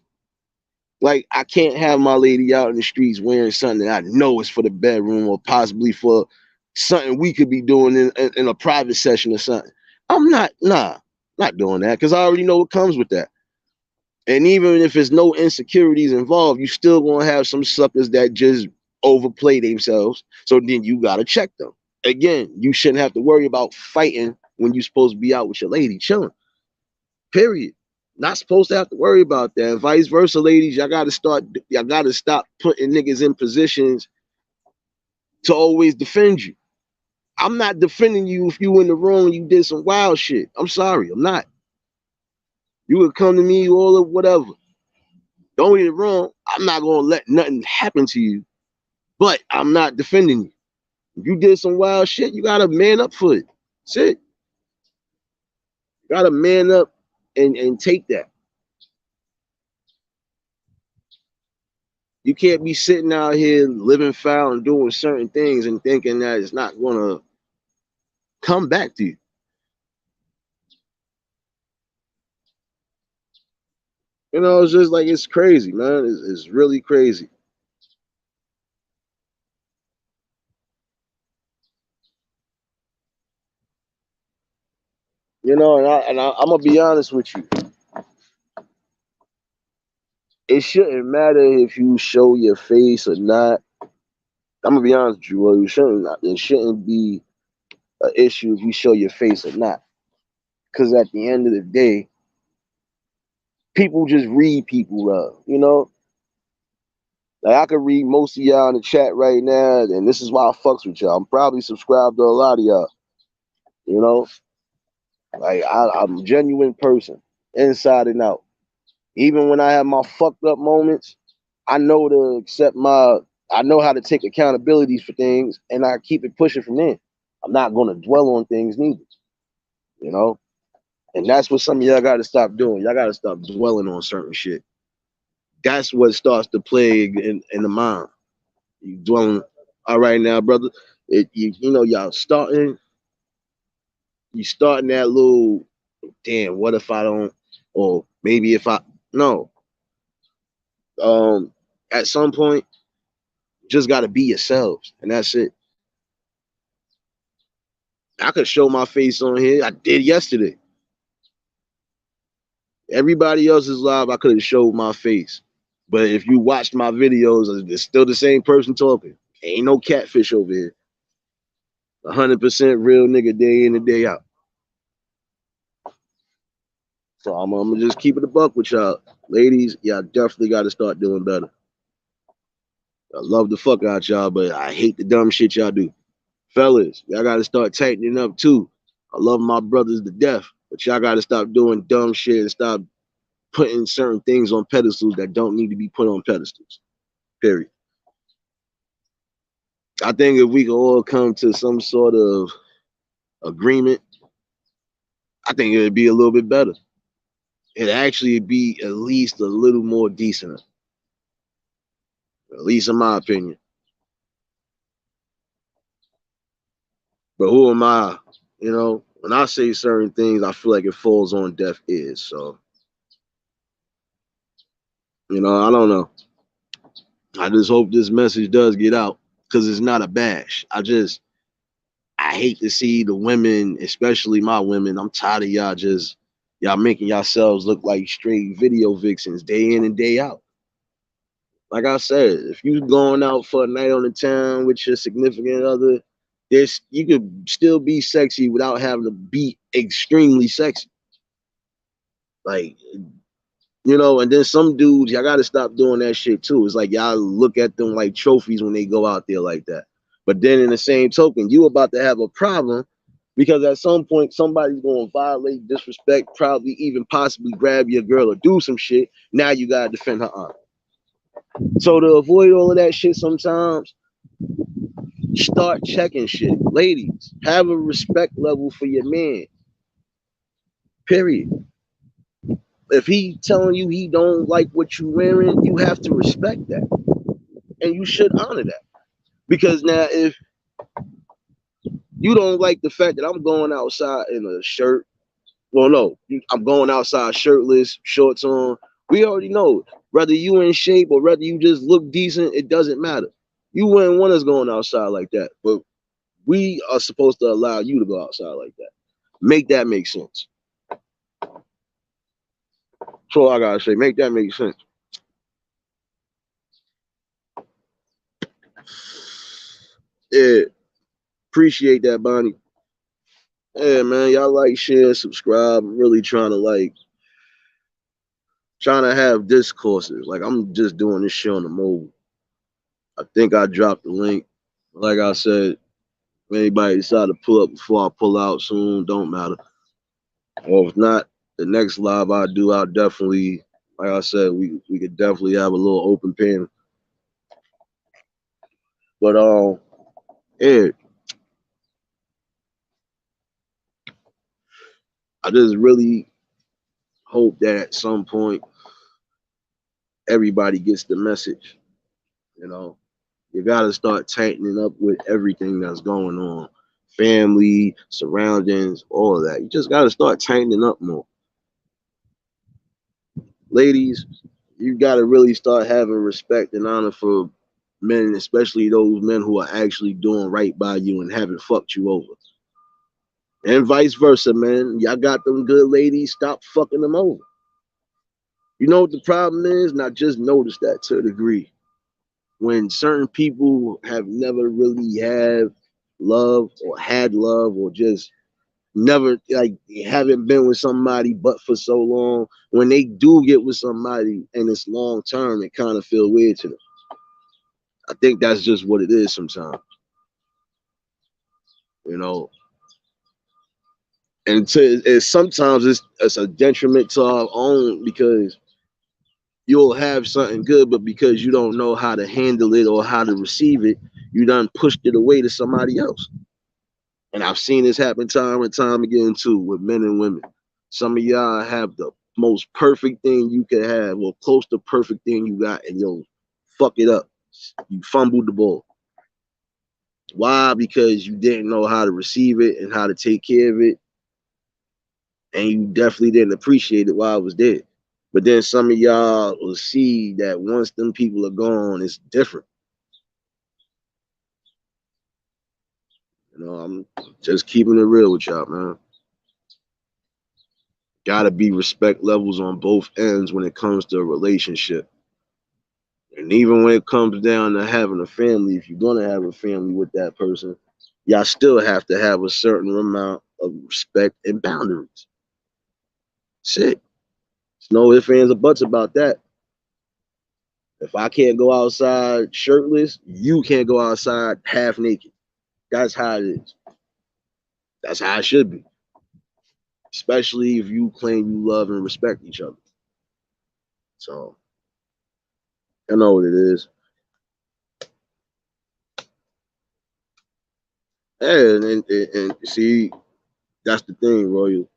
S1: Like, I can't have my lady out in the streets wearing something that I know is for the bedroom or possibly for something we could be doing in a private session or something. I'm not doing that because I already know what comes with that. And even if there's no insecurities involved, you still gonna have some suckers that just overplay themselves. So then you gotta check them. Again, you shouldn't have to worry about fighting when you're supposed to be out with your lady chilling. Period. Not supposed to have to worry about that. And vice versa, ladies, y'all gotta stop putting niggas in positions to always defend you. I'm not defending you if you in the wrong and you did some wild shit. I'm sorry, I'm not. You would come to me all of whatever. Don't get it wrong. I'm not gonna let nothing happen to you, but I'm not defending you. If you did some wild shit, you gotta man up for it. That's it. You gotta man up and take that. You can't be sitting out here living foul and doing certain things and thinking that it's not gonna come back to you. It's just like, it's crazy, man. It's really crazy. I'm gonna be honest with you. It shouldn't matter if you show your face or not. I'm gonna be honest with you. Well, it shouldn't be an issue if you show your face or not. Because at the end of the day, people just read people Like, I could read most of y'all in the chat right now, and this is why I fucks with y'all. I'm probably subscribed to a lot of y'all. You know, like, I'm a genuine person, inside and out. Even when I have my fucked up moments, I know to accept I know how to take accountability for things, and I keep it pushing from there. I'm not gonna dwell on things neither, you know. And that's what some of y'all got to stop doing. Y'all got to stop dwelling on certain shit. That's what starts to plague in the mind. You dwelling. All right, now, brother. Y'all you starting that little, damn, what if I don't, or maybe if I, no. Um, at some point, just got to be yourselves, and that's it. I could show my face on here. I did yesterday. Everybody else's live, I could have showed my face. But if you watched my videos, it's still the same person talking. Ain't no catfish over here. 100% real nigga day in and day out. So I'm gonna just keep it a buck with y'all. Ladies, y'all definitely gotta start doing better. I love the fuck out y'all, but I hate the dumb shit y'all do. Fellas, y'all gotta start tightening up too. I love my brothers to death, but y'all gotta stop doing dumb shit and stop putting certain things on pedestals that don't need to be put on pedestals. Period. I think if we could all come to some sort of agreement, I think it would be a little bit better. It'd actually be at least a little more decent, at least in my opinion. But who am I? You know, when I say certain things, I feel like it falls on deaf ears. So, I don't know. I just hope this message does get out because it's not a bash. I hate to see the women, especially my women. I'm tired of y'all making yourselves look like straight video vixens day in and day out. Like I said, if you going out for a night on the town with your significant other, you could still be sexy without having to be extremely sexy. Like, and then some dudes, y'all gotta stop doing that shit too. It's like y'all look at them like trophies when they go out there like that. But then in the same token, you about to have a problem because at some point somebody's gonna violate, disrespect, probably even possibly grab your girl or do some shit. Now you gotta defend her honor. So to avoid all of that shit sometimes, start checking shit. Ladies, have a respect level for your man. Period. If he telling you he don't like what you wearing, you have to respect that. And you should honor that. Because now if you don't like the fact that I'm going outside in a shirt, well no, I'm going outside shirtless, shorts on. We already know whether you in shape or whether you just look decent, it doesn't matter. You wouldn't want us going outside like that. But we are supposed to allow you to go outside like that. Make that make sense. That's all I gotta say. Make that make sense. Yeah, appreciate that, Bonnie. Yeah, man, y'all like, share, subscribe. I'm really trying to have discourses. Like I'm just doing this shit on the move. I think I dropped the link. Like I said, if anybody decide to pull up before I pull out soon, don't matter. Or if not, the next live I do, I'll definitely, like I said, we could definitely have a little open pen. But yeah, I just really hope that at some point everybody gets the message. You know, you gotta start tightening up with everything that's going on. Family, surroundings, all of that. You just gotta start tightening up more. Ladies, you gotta really start having respect and honor for men, especially those men who are actually doing right by you and haven't fucked you over. And vice versa, man. Y'all got them good ladies, stop fucking them over. You know what the problem is? Not just notice that to a degree. When certain people have never really had love or just never like haven't been with somebody but for so long, when they do get with somebody and it's long term, it kind of feel weird to them. I think that's just what it is sometimes, you know. And sometimes it's a detriment to our own because you'll have something good, but because you don't know how to handle it or how to receive it, you done pushed it away to somebody else. And I've seen this happen time and time again too with men and women. Some of y'all have the most perfect thing you could have, or close to perfect thing you got, and you'll fuck it up. You fumbled the ball. Why? Because you didn't know how to receive it and how to take care of it, and you definitely didn't appreciate it while it was there. But then some of y'all will see that once them people are gone, it's different. I'm just keeping it real with y'all, man. Gotta be respect levels on both ends when it comes to a relationship. And even when it comes down to having a family, if you're gonna have a family with that person, y'all still have to have a certain amount of respect and boundaries. Shit. No ifs, ands, or buts about that. If I can't go outside shirtless, you can't go outside half naked. That's how it is. That's how it should be. Especially if you claim you love and respect each other. So I know what it is. And see, that's the thing, Royal.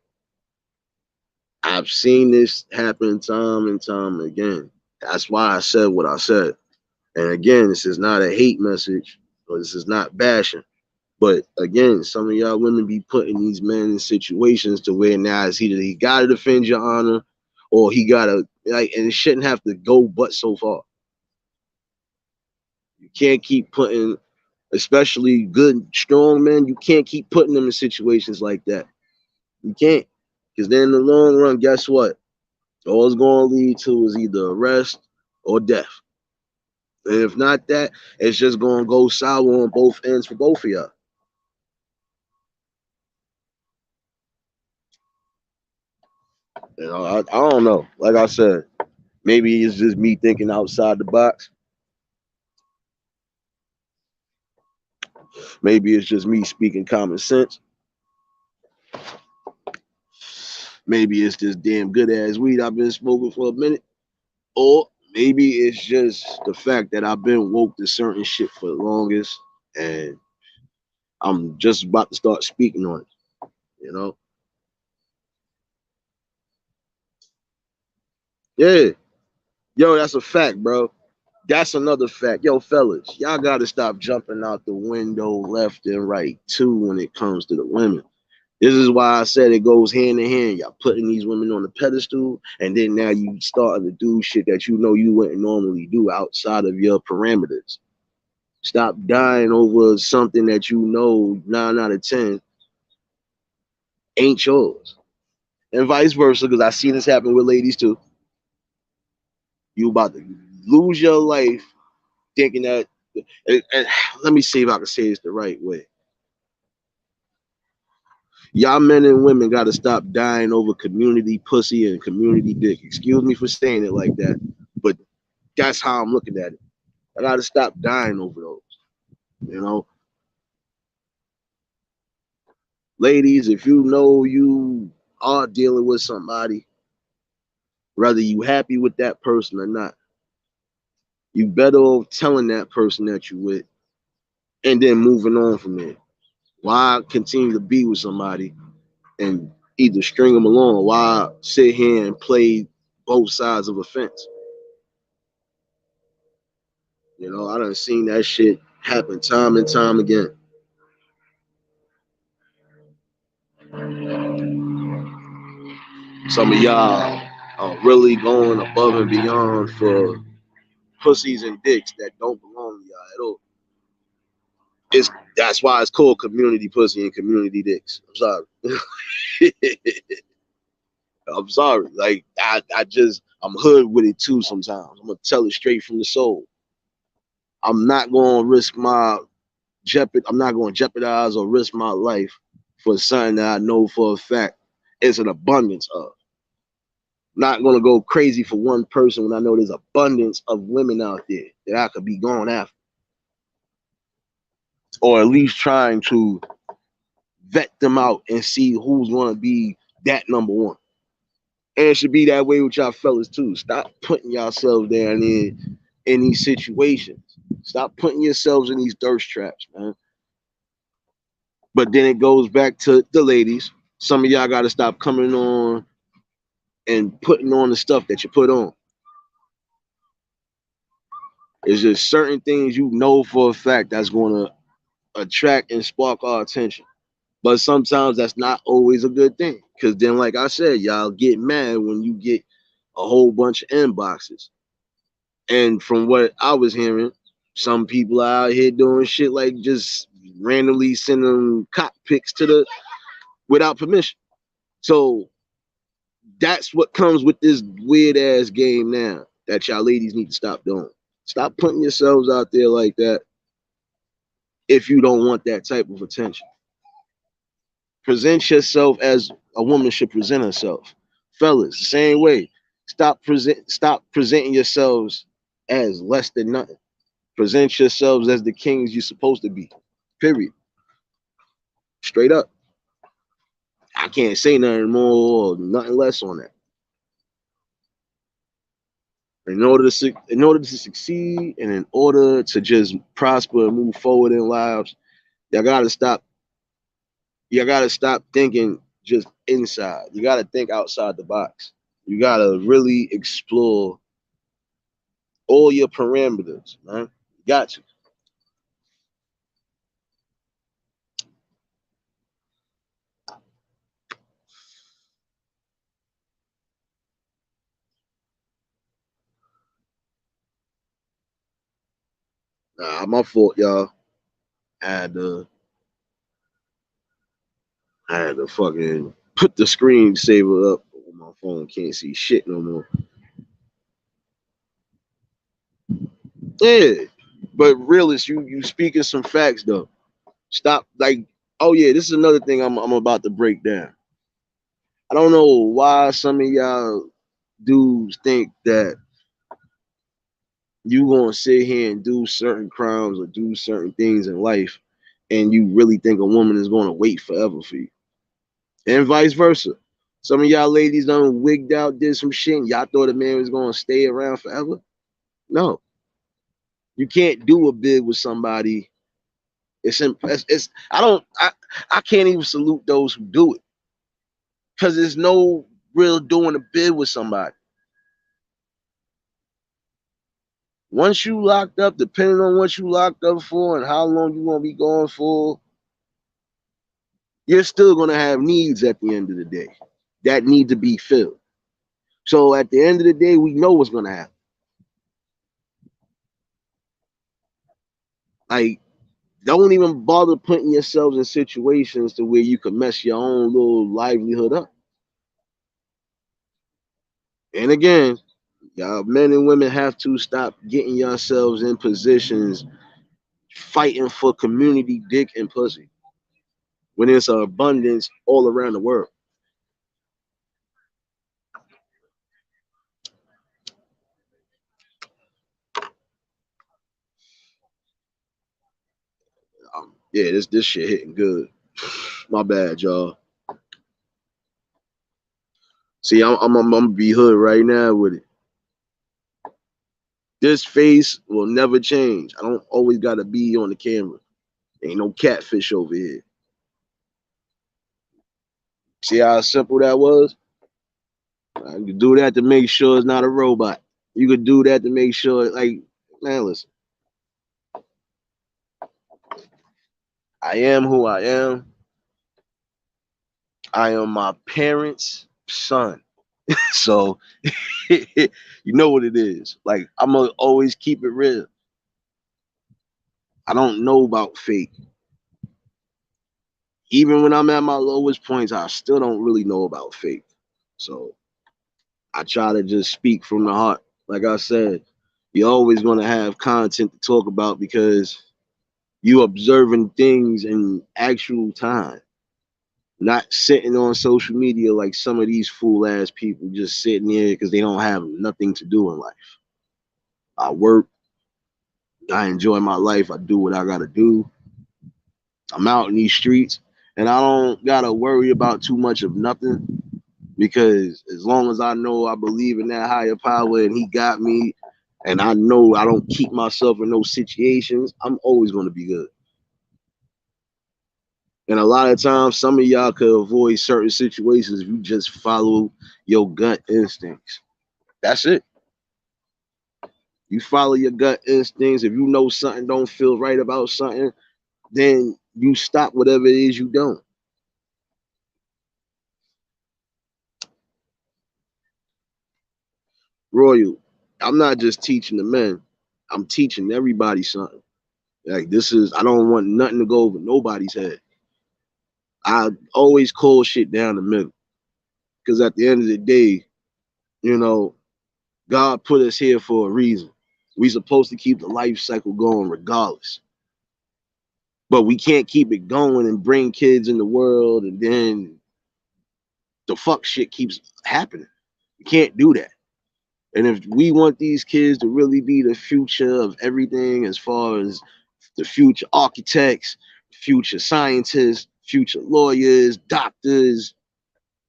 S1: I've seen this happen time and time again. That's why I said what I said. And again, this is not a hate message, or this is not bashing. But again, some of y'all women be putting these men in situations to where now it's either he gotta defend your honor or he gotta like, and it shouldn't have to go but so far. You can't keep putting, especially good, strong men, you can't keep putting them in situations like that. You can't. Because then in the long run, guess what? All it's going to lead to is either arrest or death. And if not that, it's just going to go sour on both ends for both of y'all. You know, I don't know. Like I said, maybe it's just me thinking outside the box. Maybe it's just me speaking common sense. Maybe it's this damn good ass weed I've been smoking for a minute. Or maybe it's just the fact that I've been woke to certain shit for the longest and I'm just about to start speaking on it, you know? Yeah. Yo, that's a fact, bro. That's another fact. Yo, fellas, y'all gotta stop jumping out the window left and right too when it comes to the women. This is why I said it goes hand in hand. Y'all putting these women on the pedestal, and then now you starting to do shit that you know you wouldn't normally do outside of your parameters. Stop dying over something that you know 9 out of 10 ain't yours. And vice versa, because I see this happen with ladies too. You about to lose your life thinking that, and let me see if I can say this the right way. Y'all men and women got to stop dying over community pussy and community dick. Excuse me for saying it like that, but that's how I'm looking at it. I got to stop dying over those. You know, ladies, if you know you are dealing with somebody, whether you happy with that person or not, you better off telling that person that you with and then moving on from there. Why continue to be with somebody and either string them along? Why sit here and play both sides of a fence? You know, I done seen that shit happen time and time again. Some of y'all are really going above and beyond for pussies and dicks that don't belong to y'all at all. It's that's why it's called community pussy and community dicks. I'm sorry. I'm sorry. Like I'm hood with it too sometimes. I'm gonna tell it straight from the soul. I'm not gonna risk my I'm not gonna jeopardize or risk my life for something that I know for a fact it's an abundance of. Not gonna go crazy for one person when I know there's abundance of women out there that I could be going after. Or at least trying to vet them out and see who's gonna be that number one. And it should be that way with y'all fellas too. Stop putting yourselves down in these situations. Stop putting yourselves in these thirst traps, man. But then it goes back to the ladies. Some of y'all got to stop coming on and putting on the stuff that you put on. It's just certain things you know for a fact that's going to attract and spark our attention. But sometimes that's not always a good thing. Because then, like I said, y'all get mad when you get a whole bunch of inboxes. And from what I was hearing, some people are out here doing shit like just randomly sending cock pics to the without permission. So that's what comes with this weird ass game now that y'all ladies need to stop doing. Stop putting yourselves out there like that if you don't want that type of attention. Present yourself as a woman should present herself. Fellas, the same way. Stop presenting yourselves as less than nothing. Present yourselves as the kings you're supposed to be. Period. Straight up. I can't say nothing more or nothing less on that. In order to succeed and in order to just prosper and move forward in lives, y'all gotta stop. You gotta stop thinking just inside. You gotta think outside the box. You gotta really explore all your parameters, man. You got to. Nah, my fault, y'all. I had to I had to fucking put the screensaver up. My phone can't see shit no more. Yeah, but realist, you speaking some facts though. Stop like, oh yeah, this is another thing I'm about to break down. I don't know why some of y'all dudes think that you gonna sit here and do certain crimes or do certain things in life, and you really think a woman is gonna wait forever for you, and vice versa. Some of y'all ladies done wigged out, did some shit, and y'all thought a man was gonna stay around forever. No, you can't do a bid with somebody. It's I can't even salute those who do it because there's no real doing a bid with somebody. Once you locked up, depending on what you locked up for and how long you gonna be going for, you're still gonna have needs at the end of the day that need to be filled. So at the end of the day, we know what's gonna happen. Like, don't even bother putting yourselves in situations to where you could mess your own little livelihood up. And again, y'all men and women have to stop getting yourselves in positions fighting for community dick and pussy when there's an abundance all around the world. Yeah, this shit hitting good. My bad, y'all. See, I'm gonna be hood right now with it. This face will never change. I don't always gotta be on the camera. Ain't no catfish over here. See how simple that was? I could do that to make sure it's not a robot. You could do that to make sure, like, man, listen, I am who I am. I am my parents' son. So you know what it is. Like, I'm gonna always keep it real. I don't know about fake. Even when I'm at my lowest points, I still don't really know about fake. So I try to just speak from the heart. Like I said, you're always gonna have content to talk about because you observing things in actual time, not sitting on social media like some of these fool ass people just sitting there because they don't have nothing to do in life. I work, I enjoy my life, I do what I gotta do. I'm out in these streets and I don't gotta worry about too much of nothing because as long as I know I believe in that higher power and he got me and I know I don't keep myself in those situations, I'm always gonna be good. And a lot of times, some of y'all could avoid certain situations if you just follow your gut instincts. That's it. You follow your gut instincts. If you know something don't feel right about something, then you stop whatever it is you don't. Royal, I'm not just teaching the men. I'm teaching everybody something. Like this is, I don't want nothing to go over nobody's head. I always call shit down the middle. Because at the end of the day, you know, God put us here for a reason. We supposed to keep the life cycle going regardless. But we can't keep it going and bring kids in the world and then the fuck shit keeps happening. You can't do that. And if we want these kids to really be the future of everything, as far as the future architects, future scientists, future lawyers, doctors,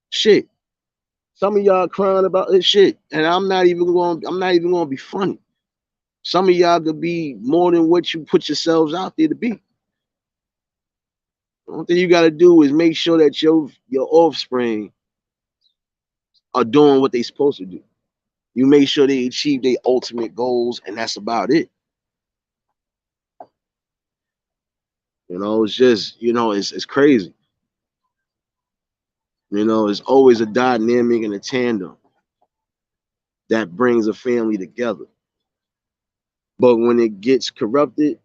S1: shit. Some of y'all crying about this shit, and I'm not even gonna be funny. Some of y'all could be more than what you put yourselves out there to be. The only thing you gotta do is make sure that your offspring are doing what they supposed to do. You make sure they achieve their ultimate goals, and that's about it. It's just, it's crazy. It's always a dynamic and a tandem that brings a family together. But when it gets corrupted,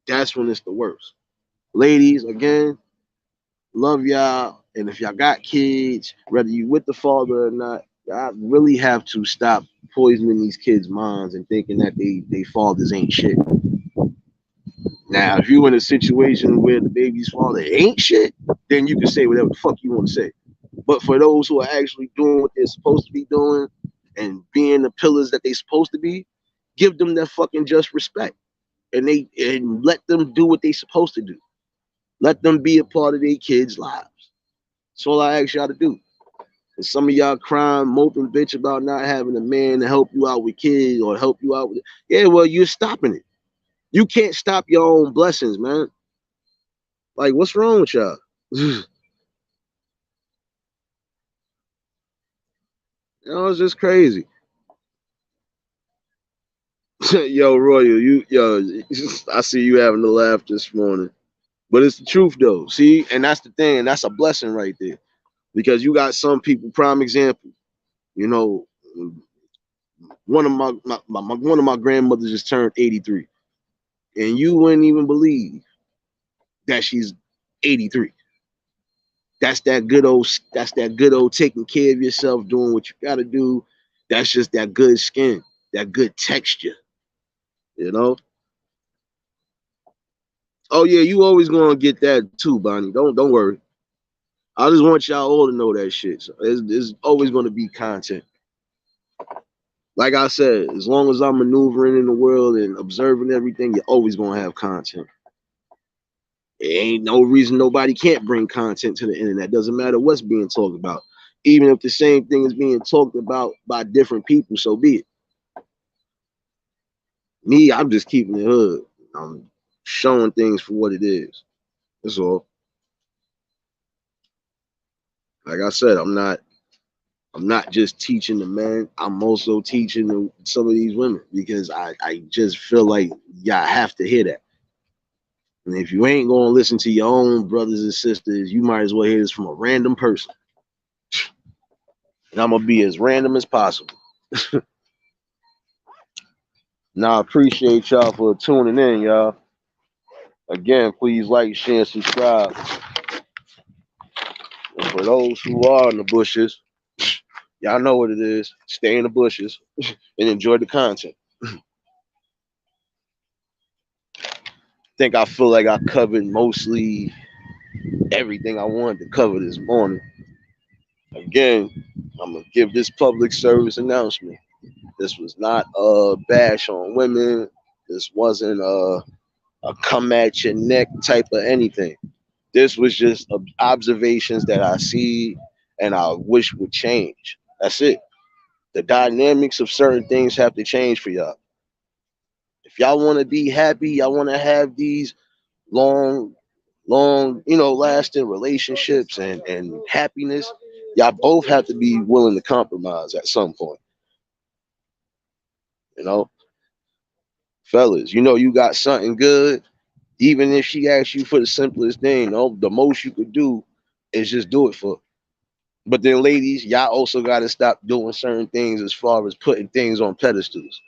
S1: that's when it's the worst. Ladies, again, love y'all. And if y'all got kids, whether you with the father or not, y'all really have to stop poisoning these kids' minds and thinking that they fathers ain't shit. Now, if you in a situation where the baby's father ain't shit, then you can say whatever the fuck you want to say. But for those who are actually doing what they're supposed to be doing and being the pillars that they're supposed to be, give them their fucking just respect. And let them do what they're supposed to do. Let them be a part of their kids' lives. That's all I ask y'all to do. And some of y'all crying, moping, bitch about not having a man to help you out with kids or help you out with it. Yeah, well, you're stopping it. You can't stop your own blessings, man. Like, what's wrong with y'all? It's just crazy. Yo, Royal, I see you having to laugh this morning. But it's the truth though. See, and that's the thing, and that's a blessing right there. Because you got some people, prime example, you know, one of one of my grandmothers just turned 83. And you wouldn't even believe that she's 83. That's that good old taking care of yourself, doing what you gotta do. That's just that good skin, that good texture, you know. Oh yeah, you always gonna get that too, Bonnie. Don't worry. I just want y'all all to know that shit. So there's always gonna be content. Like I said, as long as I'm maneuvering in the world and observing everything, you're always gonna have content. It ain't no reason nobody can't bring content to the internet. Doesn't matter what's being talked about. Even if the same thing is being talked about by different people, so be it. Me, I'm just keeping it hood. I'm showing things for what it is. That's all. Like I said, I'm not just teaching the men. I'm also teaching some of these women because I just feel like y'all have to hear that. And if you ain't gonna listen to your own brothers and sisters, you might as well hear this from a random person. And I'm gonna be as random as possible. Now I appreciate y'all for tuning in, y'all. Again, please like, share, and subscribe. And for those who are in the bushes, y'all know what it is. Stay in the bushes and enjoy the content. I feel like I covered mostly everything I wanted to cover this morning. Again, I'm gonna give this public service announcement. This was not a bash on women. This wasn't a come at your neck type of anything. This was just observations that I see and I wish would change. That's it. The dynamics of certain things have to change for y'all. If y'all want to be happy, y'all want to have these long, lasting relationships and happiness, y'all both have to be willing to compromise at some point. You know, fellas, you got something good. Even if she asks you for the simplest thing, the most you could do is just do it for her. But then, ladies, y'all also got to stop doing certain things as far as putting things on pedestals.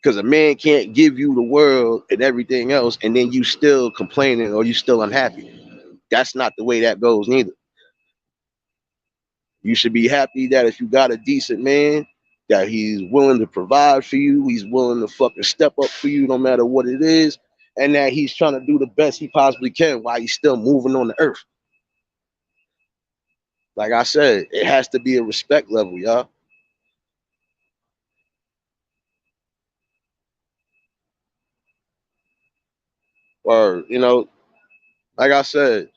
S1: Because a man can't give you the world and everything else, and then you still complaining or you still unhappy. That's not the way that goes, neither. You should be happy that if you got a decent man, that he's willing to provide for you, he's willing to fucking step up for you no matter what it is, and that he's trying to do the best he possibly can while he's still moving on the earth. Like I said, it has to be a respect level, y'all. Or, you know, like I said,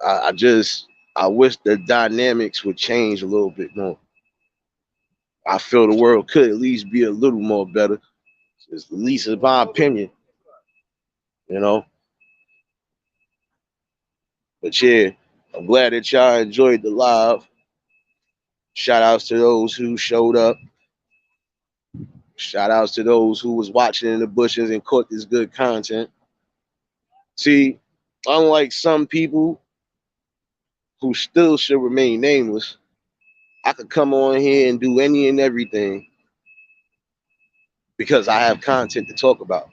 S1: I just I wish the dynamics would change a little bit more. I feel the world could at least be a little more better. It's at least in my opinion, you know. But yeah, I'm glad that y'all enjoyed the live. Shout outs to those who showed up. Shout outs to those who was watching in the bushes and caught this good content. See, unlike some people who still should remain nameless, I could come on here and do any and everything because I have content to talk about.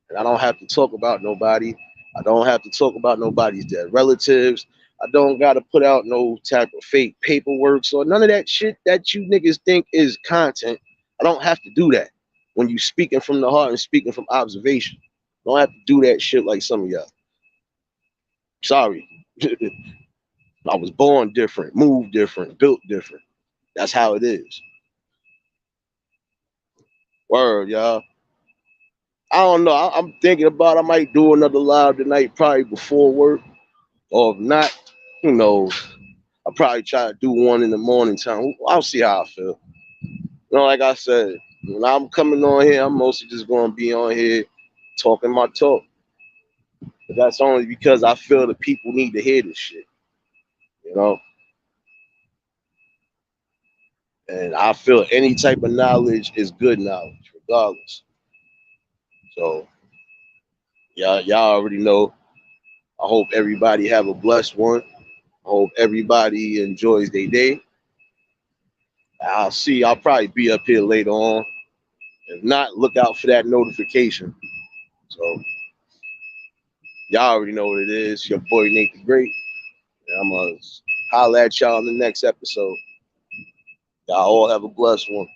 S1: And I don't have to talk about nobody. I don't have to talk about nobody's dead relatives. I don't got to put out no type of fake paperwork or none of that shit that you niggas think is content. I don't have to do that when you speaking from the heart and speaking from observation. I don't have to do that shit like some of y'all. Sorry. I was born different, moved different, built different. That's how it is. Word, y'all. I don't know. I'm thinking about I might do another live tonight, probably before work. Or if not, who knows? I'll probably try to do one in the morning time. I'll see how I feel. You know, like I said, when I'm coming on here, I'm mostly just going to be on here talking my talk. But that's only because I feel the people need to hear this shit, you know? And I feel any type of knowledge is good knowledge, regardless. So, y'all already know. I hope everybody have a blessed one. I hope everybody enjoys their day. I'll probably be up here later on. If not, look out for that notification. So y'all already know what it is. Your boy Nate the Great. And I'm gonna holler at y'all in the next episode. Y'all all have a blessed one.